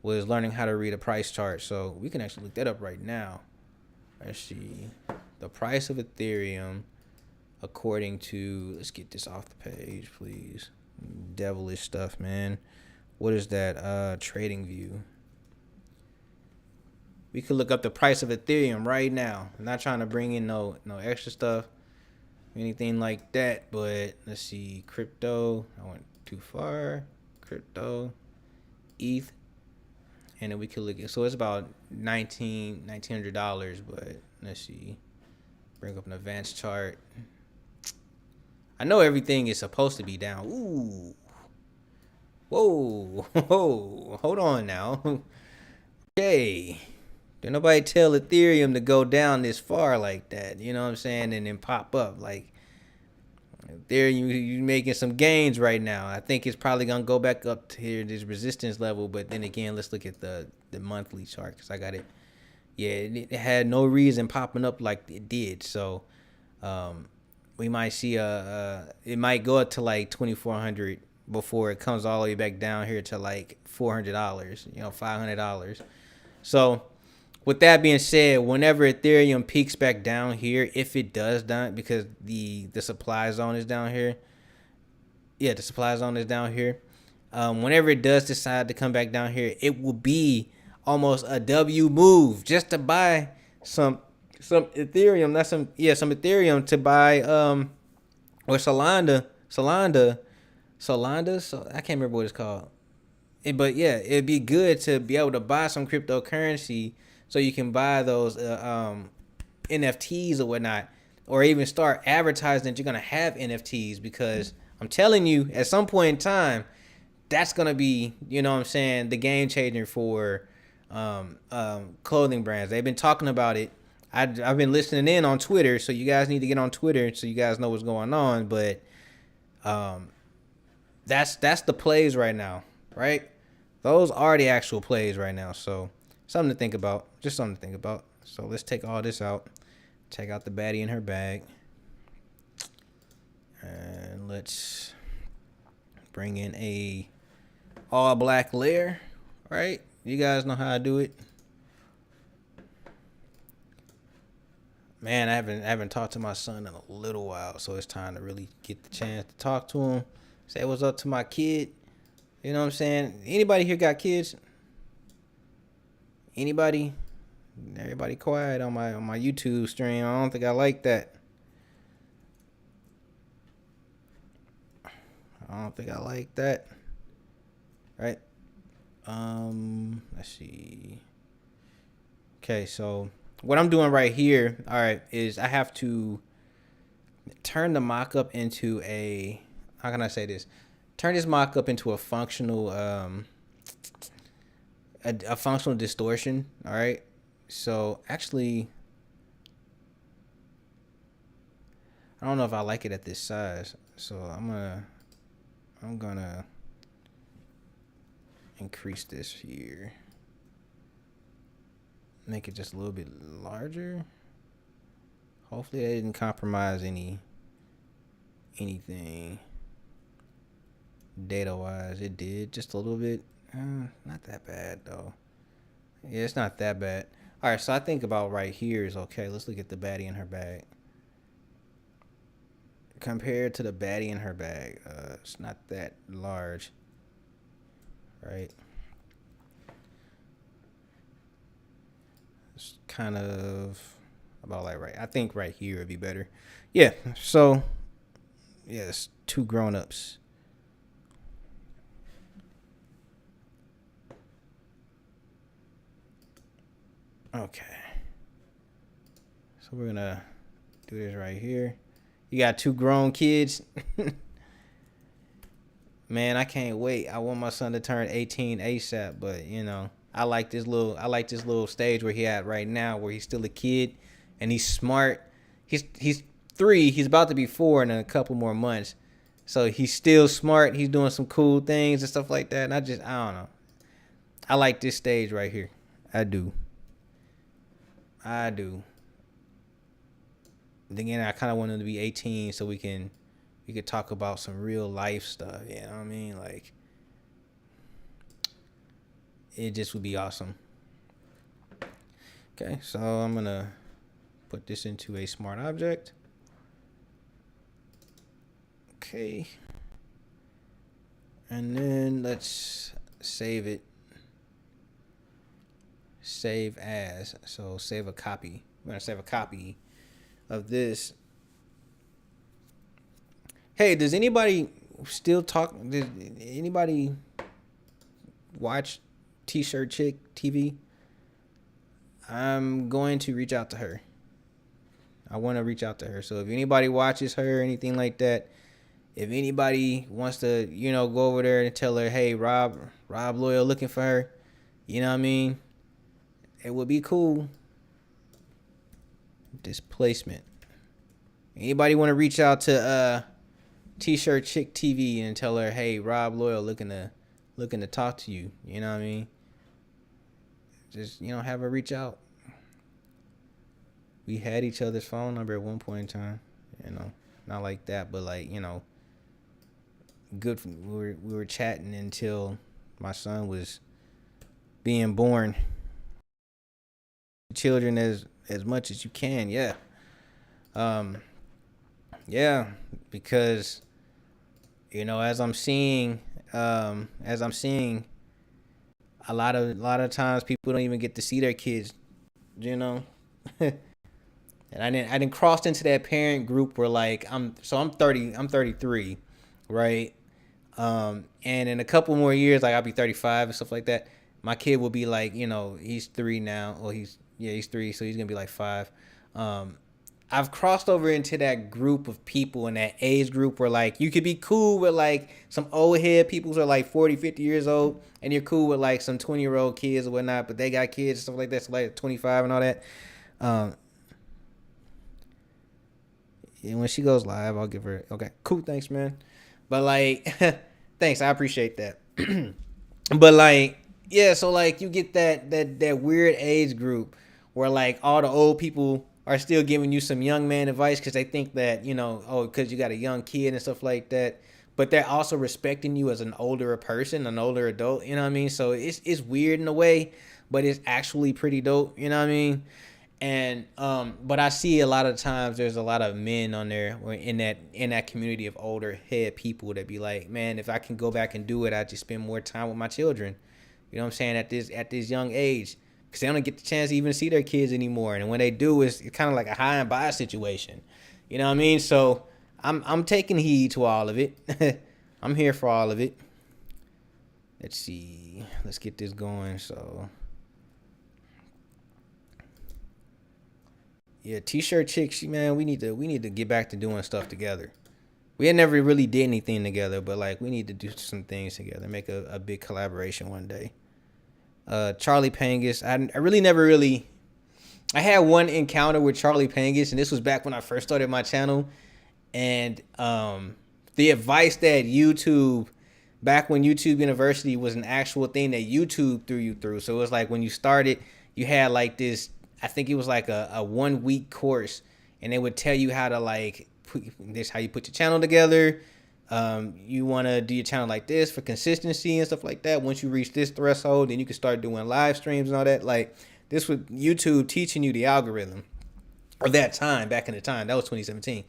was learning how to read a price chart. So we can actually look that up right now. Let's see. The price of Ethereum according to, let's get this off the page, please. Devilish stuff, man. What is that? Trading view. We could look up the price of Ethereum right now. I'm not trying to bring in no extra stuff, anything like that. But let's see, crypto. I went too far. Crypto, ETH, and then we could look at. So it's about $1,900. But let's see, bring up an advanced chart. I know everything is supposed to be down. Ooh, whoa, hold on now. Okay. Did nobody tell Ethereum to go down this far like that? You know what I'm saying? And then pop up. Like, Ethereum, you making some gains right now. I think it's probably going to go back up to here, this resistance level. But then again, let's look at the monthly chart because I got it. Yeah, it had no reason popping up like it did. So we might see it might go up to like 2,400 before it comes all the way back down here to like $400, $500. So with that being said, whenever Ethereum peaks back down here, if it does down, because the supply zone is down here. Yeah, the supply zone is down here. Whenever it does decide to come back down here, it will be almost a W move just to buy some Ethereum. That's some Ethereum to buy or Solana. So I can't remember what it's called. But yeah, it'd be good to be able to buy some cryptocurrency so you can buy those NFTs or whatnot, or even start advertising that you're gonna have NFTs, because I'm telling you, at some point in time, that's gonna be, you know what I'm saying, the game changer for clothing brands. They've been talking about it. I've been listening in on Twitter, so you guys need to get on Twitter so you guys know what's going on. But that's the plays right now, right? Those are the actual plays right now. So something to think about. Just something to think about. So let's take all this out. Take out the baddie in her bag. And let's bring in a all black layer, right? You guys know how I do it. Man, I haven't talked to my son in a little while, so it's time to really get the chance to talk to him. Say what's up to my kid. You know what I'm saying? Anybody here got kids? Anybody? Everybody quiet on my YouTube stream. I don't think I like that. I don't think I like that. Right? Let's see. Okay, so what I'm doing right here, all right, is I have to turn the mock-up into a, how can I say this? Turn this mock-up into a functional a functional distortion, all right? So actually, I don't know if I like it at this size. So I'm gonna increase this here. Make it just a little bit larger. Hopefully I didn't compromise anything data wise. It did just a little bit. Not that bad though. Yeah, it's not that bad. All right, so I think about right here is okay. Let's look at the baddie in her bag. Compared to the baddie in her bag, it's not that large, right? It's kind of about like right. I think right here would be better. Yeah. So, yes, two grown-ups. Okay. So we're gonna do this right here. You got two grown kids. Man, I can't wait. I want my son to turn 18 ASAP, but I like this little stage where he at right now, where he's still a kid and he's smart. He's 3. He's about to be 4 in a couple more months. So he's still smart. He's doing some cool things and stuff like that. And I don't know. I like this stage right here. I do. I do. And again, I kind of want him to be 18 so we could talk about some real life stuff. You know what I mean? Like, it just would be awesome. Okay, so I'm gonna put this into a smart object. Okay. And then let's save it. Save as. So save a copy. We're gonna save a copy of this. Hey, does anybody still talk? Does anybody watch T-shirt Chick TV? I'm going to reach out to her. I want to reach out to her. So if anybody watches her or anything like that, if anybody wants to, go over there and tell her, hey, Rob Loyale looking for her, you know what I mean? It would be cool. Displacement. Anybody want to reach out to T-shirt Chick TV and tell her, hey, Rob Loyale looking to talk to you. You know what I mean? Just, have her reach out. We had each other's phone number at one point in time. Not like that, but like, good. We were chatting until my son was being born. Children as much as you can, yeah. Yeah, because as I'm seeing a lot of times people don't even get to see their kids, and I didn't cross into that parent group where like I'm 33, right? And in a couple more years, like I'll be 35 and stuff like that. My kid will be like, he's 3 now, or he's 3, so he's gonna be like 5. I've crossed over into that group of people in that age group where like you could be cool with like some old head people who are like 40, 50 years old, and you're cool with like some 20-year-old kids or whatnot, but they got kids and stuff like that, so like 25 and all that. And when she goes live, I'll give her, okay, cool, thanks, man. But like, thanks, I appreciate that. But like, yeah, so like you get that weird age group where like all the old people are still giving you some young man advice because they think that, because you got a young kid and stuff like that. But they're also respecting you as an older person, an older adult, you know what I mean? So it's weird in a way, but it's actually pretty dope, you know what I mean? And but I see a lot of times there's a lot of men on there in that community of older head people that be like, man, if I can go back and do it, I just spend more time with my children. You know what I'm saying? At this young age, because they don't get the chance to even see their kids anymore, and when they do, it's kind of like a high and by situation. You know what I mean? So I'm taking heed to all of it. I'm here for all of it. Let's see. Let's get this going. So. Yeah, T-shirt Chick, man, we need to get back to doing stuff together. We had never really did anything together, but like we need to do some things together, make a big collaboration one day. Charlie Pangus, I really never really. I had one encounter with Charlie Pangus, and this was back when I first started my channel, and the advice that YouTube, back when YouTube University was an actual thing that YouTube threw you through. So it was like when you started, you had like this. I think it was like a 1 week course, and they would tell you how to like how you put your channel together. You want to do your channel like this for consistency and stuff like that. Once you reach this threshold, then you can start doing live streams and all that. Like this was YouTube teaching you the algorithm of that time, back in the time. That was 2017.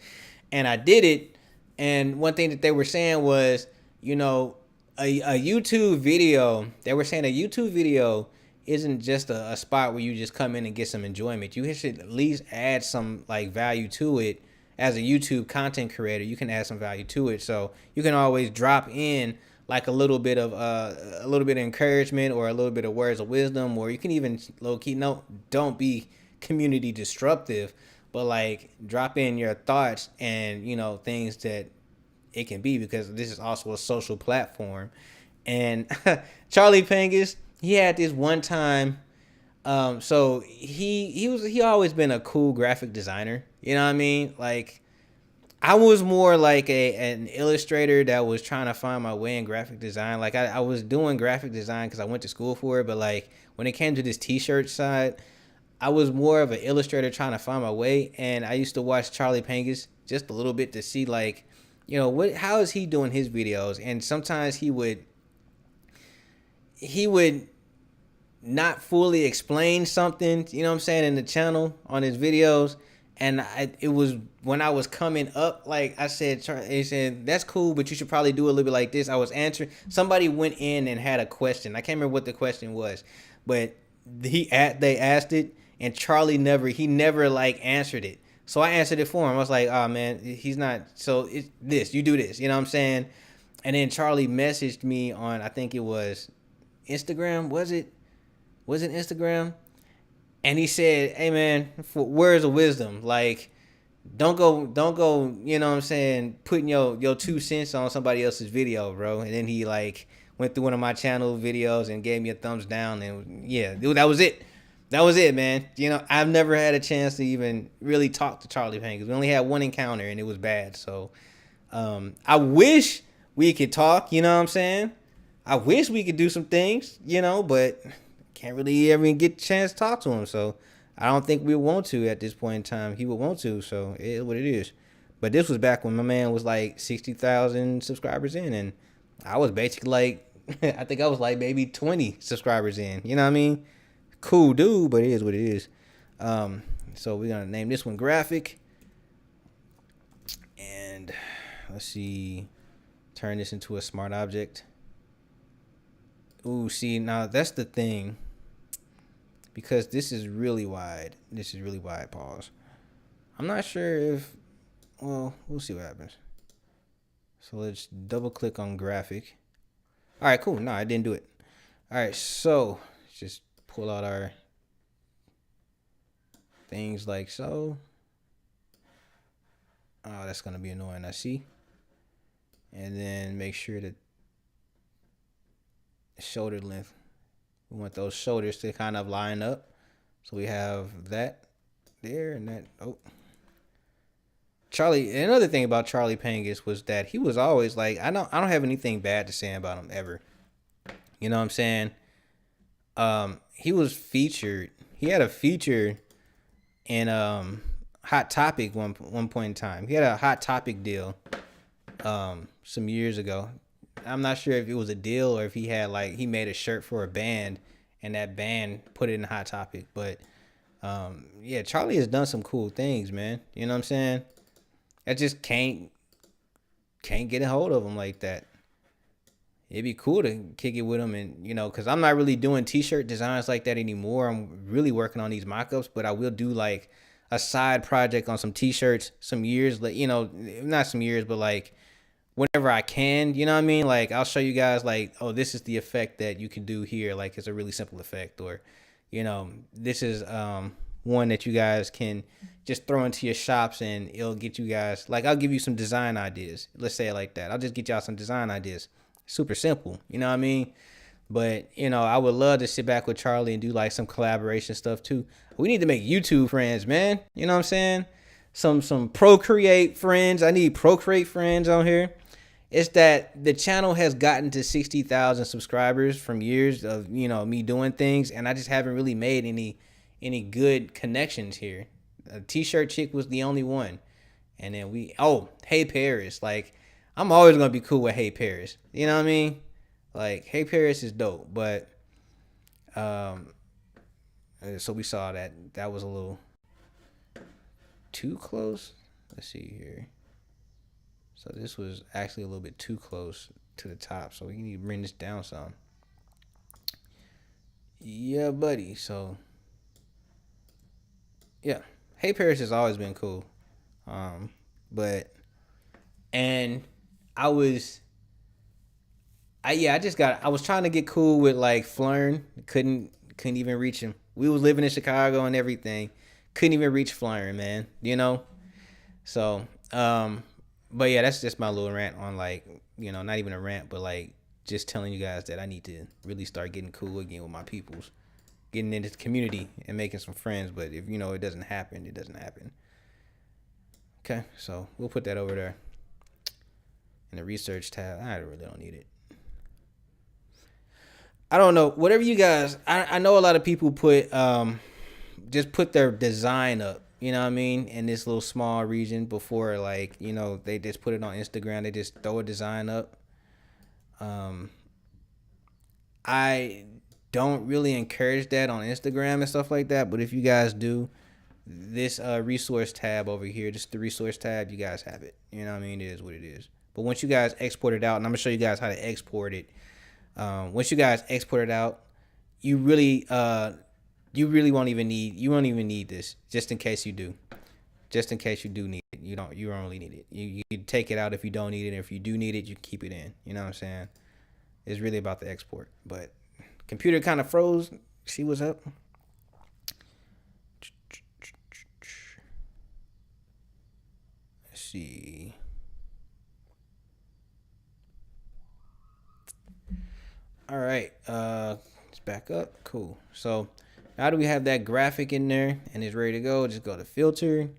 And I did it. And one thing that they were saying was, a YouTube video, they were saying a YouTube video isn't just a spot where you just come in and get some enjoyment. You should at least add some like value to it. As a YouTube content creator, you can add some value to it. So you can always drop in like a little bit of encouragement or a little bit of words of wisdom, or you can even low key, no, don't be community disruptive, but like drop in your thoughts and things that it can be, because this is also a social platform. And Charlie Pangus, he had this one time. So he always been a cool graphic designer. You know what I mean? Like I was more like an illustrator that was trying to find my way in graphic design. Like I was doing graphic design because I went to school for it, but like when it came to this t-shirt side, I was more of an illustrator trying to find my way. And I used to watch Charlie Pangus just a little bit to see like, how is he doing his videos? And sometimes he would not fully explain something, you know what I'm saying, in the channel on his videos. And it was when I was coming up, like I said, he said, that's cool, but you should probably do a little bit like this. I was answering. Somebody went in and had a question. I can't remember what the question was, but they asked it, and Charlie never like answered it. So I answered it for him. I was like, oh man, he's not. So it's this, you do this, you know what I'm saying? And then Charlie messaged me on, I think it was Instagram. Was it Instagram? And he said, "Hey man, for words of wisdom, like don't go, you know what I'm saying, putting your 2 cents on somebody else's video, bro." And then he like went through one of my channel videos and gave me a thumbs down, and yeah, dude, that was it. That was it, man. I've never had a chance to even really talk to Charlie Payne because we only had one encounter and it was bad. So I wish we could talk, you know what I'm saying? I wish we could do some things, but can't really ever get a chance to talk to him. So I don't think we want to at this point in time. He would want to, so it is what it is. But this was back when my man was like 60,000 subscribers in, and I was basically like, I think I was like maybe 20 subscribers in. You know what I mean? Cool dude, but it is what it is. So we're gonna name this one Graphic, and let's see, turn this into a smart object. Ooh, see, now that's the thing. Because this is really wide. This is really wide, pause. I'm not sure if, well, we'll see what happens. So let's double click on graphic. All right, cool. No, I didn't do it. All right, so just pull out our things like so. Oh, that's going to be annoying, I see. And then make sure that shoulder length. We want those shoulders to kind of line up. So we have that there and that. Oh. Charlie, another thing about Charlie Pangus was that he was always like, I don't have anything bad to say about him ever. You know what I'm saying? He was featured. He had a feature in Hot Topic one point in time. He had a Hot Topic deal some years ago. I'm not sure if it was a deal or if he had like he made a shirt for a band and that band put it in Hot Topic. But yeah, Charlie has done some cool things, man. You know what I'm saying? I just can't get a hold of him like that. It'd be cool to kick it with him, and because I'm not really doing t-shirt designs like that anymore. I'm really working on these mock-ups, but I will do like a side project on some t-shirts some years, like not some years, but like whenever I can, you know what I mean? Like I'll show you guys like, oh, this is the effect that you can do here. Like it's a really simple effect, or this is one that you guys can just throw into your shops and it'll get you guys, like I'll give you some design ideas. Let's say it like that. I'll just get y'all some design ideas. Super simple, you know what I mean? But I would love to sit back with Charlie and do like some collaboration stuff too. We need to make YouTube friends, man. You know what I'm saying? Some Procreate friends. I need Procreate friends on here. It's that the channel has gotten to 60,000 subscribers from years of me doing things, and I just haven't really made any good connections here. A t-shirt chick was the only one, and then Hey Paris. Like I'm always gonna be cool with Hey Paris. You know what I mean? Like Hey Paris is dope, but so we saw that was a little too close. Let's see here. So this was actually a little bit too close to the top, so we need to bring this down some. Yeah, buddy. So yeah, Hey Paris has always been cool, but and I was trying to get cool with like Flern. Couldn't even reach him. We was living in Chicago and everything. Couldn't even reach Flern, man. So but yeah, that's just my little rant on like, not even a rant, but like just telling you guys that I need to really start getting cool again with my peoples, getting into the community and making some friends. But if it doesn't happen, it doesn't happen. Okay, so we'll put that over there in the research tab. I really don't need it. I don't know. Whatever you guys, I know a lot of people put just put their design up. You know what I mean? In this little small region before, like, they just put it on Instagram. They just throw a design up. I don't really encourage that on Instagram and stuff like that. But if you guys do, this resource tab over here, just the resource tab, you guys have it. You know what I mean? It is what it is. But once you guys export it out, and I'm gonna show you guys how to export it. Once you guys export it out, you really won't even need this. Just in case you do. Just in case you do need it. You don't really need it. You take it out if you don't need it. And if you do need it, you keep it in. You know what I'm saying? It's really about the export. But computer kind of froze. See what's up? Let's see. All right. It's back up. Cool. So now that we have that graphic in there and it's ready to go, just go to filter,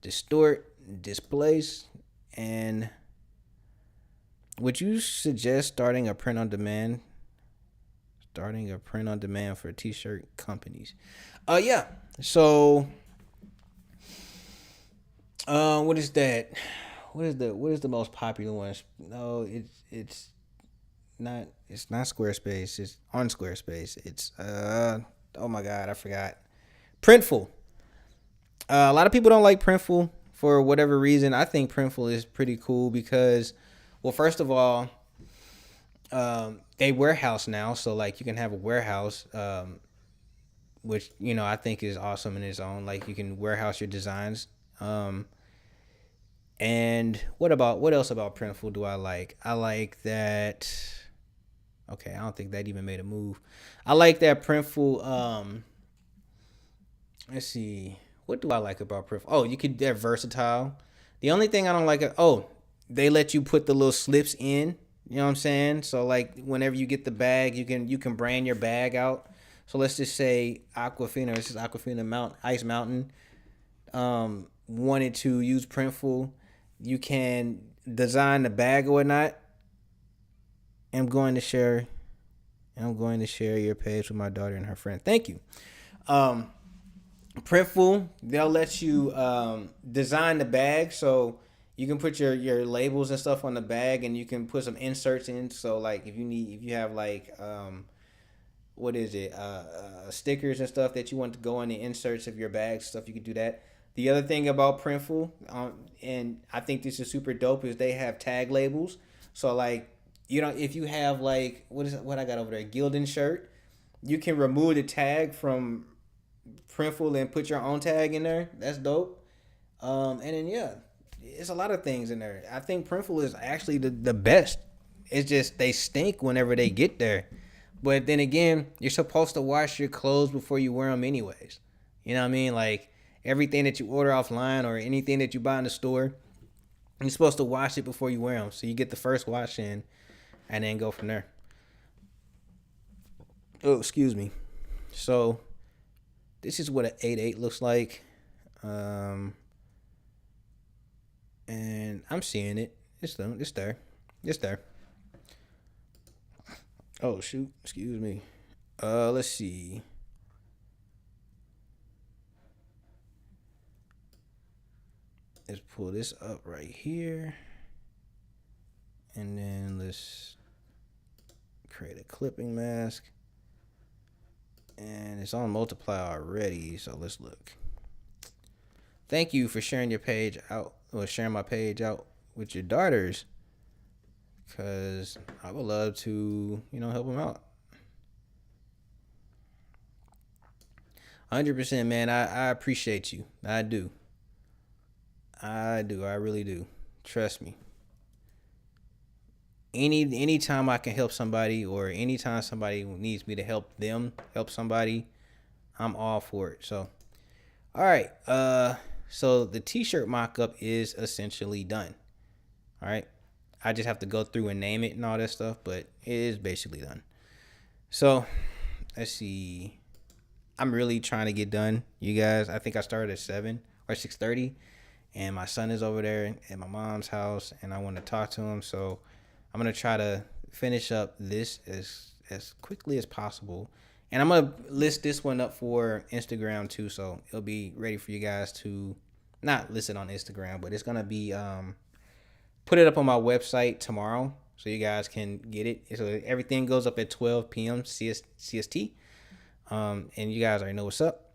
distort, displace, and would you suggest starting a print on demand? Starting a print on demand for t-shirt companies. Yeah. So what is that? What is the most popular one? No, it's not Squarespace. It's on Squarespace. It's oh my god, I forgot. Printful. A lot of people don't like Printful for whatever reason. I think Printful is pretty cool because, well, first of all, they warehouse now, so like you can have a warehouse, which I think is awesome in its own. Like you can warehouse your designs. And what else about Printful do I like? I like that. Okay, I don't think that even made a move. I like that Printful. Let's see. What do I like about Printful? Oh, they're versatile. The only thing I don't like they let you put the little slips in. You know what I'm saying? So like whenever you get the bag, you can brand your bag out. So let's just say Aquafina. This is Aquafina Ice Mountain. Wanted to use Printful. You can design the bag or whatnot. I'm going to share your page with my daughter and her friend. Thank you. Printful, they'll let you design the bag, so you can put your labels and stuff on the bag, and you can put some inserts in. So like if you have like what is it, stickers and stuff that you want to go on the inserts of your bag stuff, you can do that. The other thing about Printful, and I think this is super dope, is they have tag labels. So like if you have like what I got over there, Gildan shirt, you can remove the tag from Printful and put your own tag in there. That's dope. And then it's a lot of things in there. I think Printful is actually the best. It's just they stink whenever they get there. But then again, you're supposed to wash your clothes before you wear them anyways. You know what I mean? Like everything that you order offline or anything that you buy in the store, you're supposed to wash it before you wear them. So you get the first wash in and then go from there. Oh, excuse me. So this is what an 8/8 looks like. And I'm seeing it. It's there. Oh shoot, excuse me. Let's see. Let's pull this up right here. And then let's create a clipping mask. And it's on multiply already, so let's look. Thank you for sharing your page out, or sharing my page out with your daughters, because I would love to, help them out. 100%, man. I appreciate you. I do. I really do. Trust me. Anytime I can help somebody, or anytime somebody needs me to help somebody, I'm all for it. So, all right. So the t-shirt mock-up is essentially done. All right. I just have to go through and name it and all that stuff, but it is basically done. So let's see. I'm really trying to get done, you guys. I think I started at 7 or 6:30, and my son is over there at my mom's house, and I want to talk to him. So I'm gonna try to finish up this as quickly as possible, and I'm gonna list this one up for Instagram too, so it'll be ready for you guys to not list it on Instagram, but it's gonna be put it up on my website tomorrow, so you guys can get it. So everything goes up at 12 p.m. CST. And you guys already know what's up.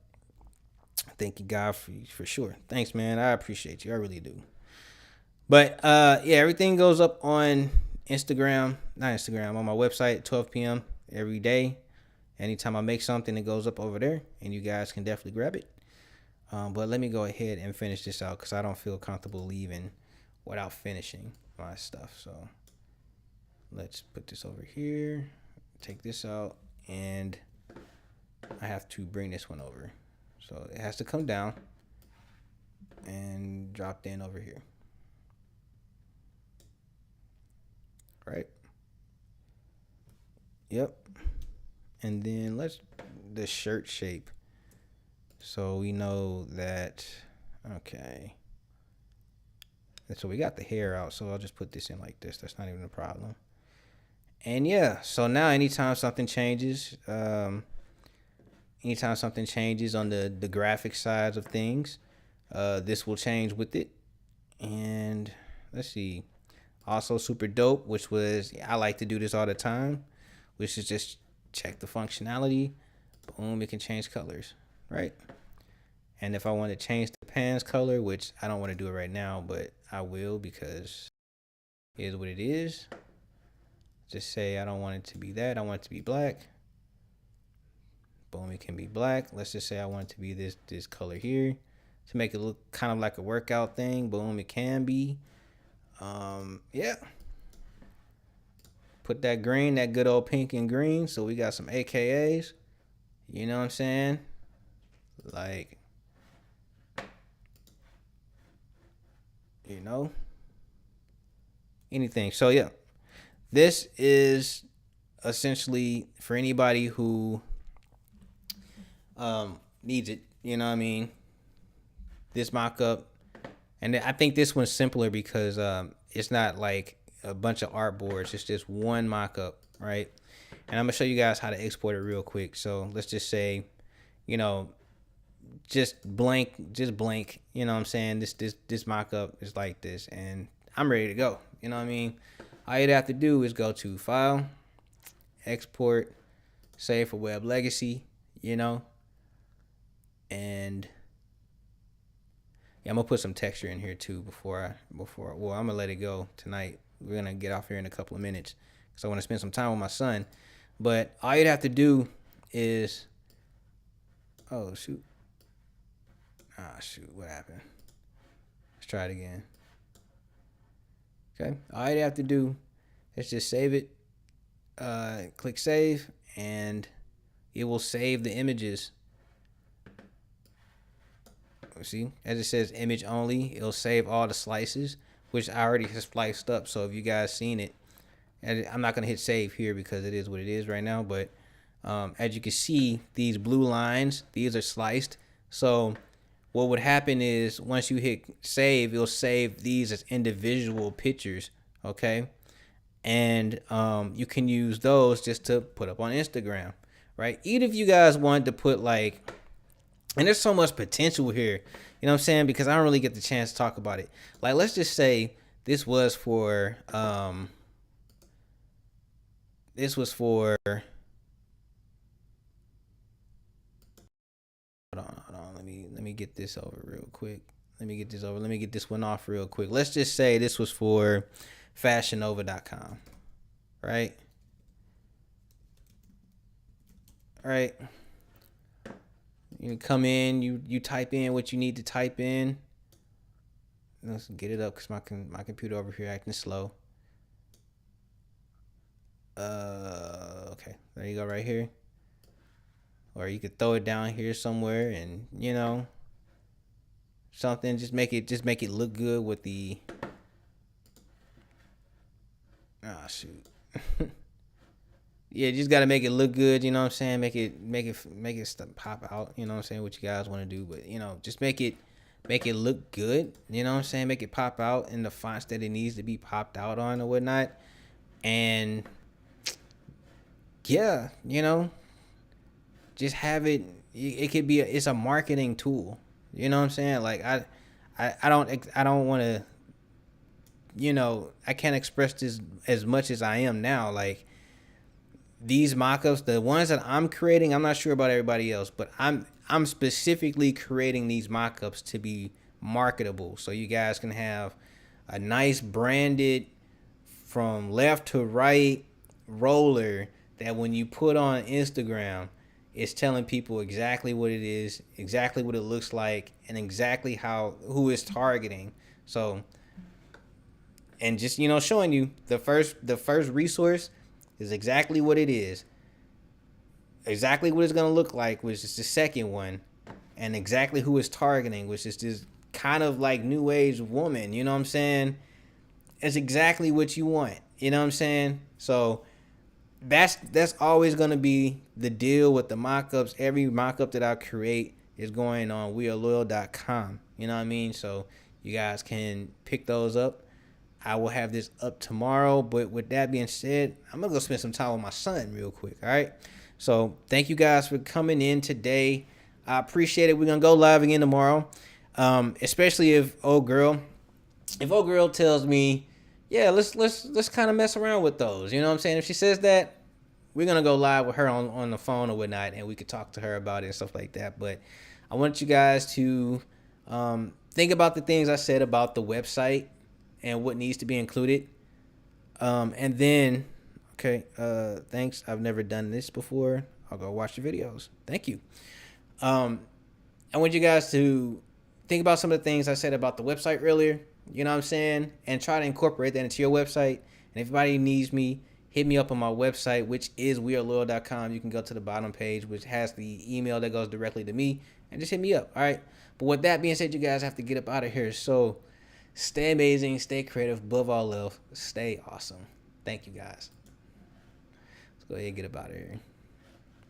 Thank you, God, for sure. Thanks, man. I appreciate you. I really do. But yeah, everything goes up on Instagram, not Instagram, on my website at 12 p.m. every day. Anytime I make something, it goes up over there, and you guys can definitely grab it. But let me go ahead and finish this out because I don't feel comfortable leaving without finishing my stuff. So let's put this over here, take this out, and I have to bring this one over. So it has to come down and drop in over here. Right? Yep. And then the shirt shape. So we know that, okay. And so we got the hair out, so I'll just put this in like this. That's not even a problem. And yeah, so now anytime something changes, on the graphic sides of things, this will change with it. And let's see. Also super dope, which was, I like to do this all the time, which is just check the functionality. Boom, it can change colors, right? And if I want to change the pants color, which I don't want to do it right now, but I will because it is what it is. Just say I don't want it to be that. I want it to be black. Boom, it can be black. Let's just say I want it to be this color here to make it look kind of like a workout thing. Boom, it can be. Yeah. Put that green, that good old pink and green. So we got some AKAs. You know what I'm saying? Like, you know, anything. So yeah, this is essentially for anybody who needs it. You know what I mean? This mock-up. And I think this one's simpler because it's not like a bunch of artboards. It's just one mock-up, right? And I'm going to show you guys how to export it real quick. So let's just say, you know, just blank, you know what I'm saying? This mock-up is like this. And I'm ready to go. You know what I mean? All you'd have to do is go to File, Export, Save for Web Legacy, you know? And yeah, I'm gonna put some texture in here too before well, I'm gonna let it go tonight. We're gonna get off here in a couple of minutes because I want to spend some time with my son. But all you'd have to do is, oh shoot, what happened? Let's try it again. Okay, all you'd have to do is just save it. Click save, and it will save the images. See, as it says image only, it'll save all the slices, which I already have spliced up. So if you guys seen it, and I'm not gonna hit save here because it is what it is right now. But as you can see, these blue lines, these are sliced. So what would happen is once you hit save, it'll save these as individual pictures. Okay, and you can use those just to put up on Instagram, right? Even if you guys wanted to put like, and there's so much potential here, you know what I'm saying? Because I don't really get the chance to talk about it. Like, let's just say this was for, hold on, let me get this over real quick. Let me get this one off real quick. Let's just say this was for fashionnova.com, right? Right. You come in, you type in what you need to type in. Let's get it up because my computer over here acting slow. Okay, there you go, right here. Or you could throw it down here somewhere, and you know, something. Just make it look good with the. shoot. Yeah, you just gotta make it look good. You know what I'm saying? Make it pop out. You know what I'm saying? What you guys want to do, but just make it look good. You know what I'm saying? Make it pop out in the fonts that it needs to be popped out on or whatnot. And yeah, just have it. It could be. It's a marketing tool. You know what I'm saying? Like I don't want to. I can't express this as much as I am now. Like these mock-ups, the ones that I'm creating, I'm not sure about everybody else, but I'm specifically creating these mock-ups to be marketable, so you guys can have a nice branded from left to right roller that when you put on Instagram, it's telling people exactly what it is, exactly what it looks like, and exactly who it's targeting. So, and just showing you the first resource is exactly what it is, exactly what it's gonna look like, which is the second one, and exactly who it's targeting, which is this kind of like new age woman. You know what I'm saying? It's exactly what you want. You know what I'm saying? So that's always gonna be the deal with the mock-ups. Every mock-up that I create is going on weareloyal.com. You know what I mean? So you guys can pick those up. I will have this up tomorrow, but with that being said, I'm gonna go spend some time with my son real quick. All right. So thank you guys for coming in today. I appreciate it. We're gonna go live again tomorrow. Especially if old girl tells me, yeah, let's kind of mess around with those. You know what I'm saying? If she says that, we're gonna go live with her on the phone or whatnot, and we could talk to her about it and stuff like that. But I want you guys to think about the things I said about the website and what needs to be included. And then, okay, thanks. I've never done this before. I'll go watch the videos. Thank you. I want you guys to think about some of the things I said about the website earlier. You know what I'm saying? And try to incorporate that into your website. And if anybody needs me, hit me up on my website, which is weareloyal.com. You can go to the bottom page, which has the email that goes directly to me, and just hit me up. All right. But with that being said, you guys have to get up out of here. So stay amazing, stay creative, above all else, stay awesome. Thank you guys. Let's go ahead and get up out of here.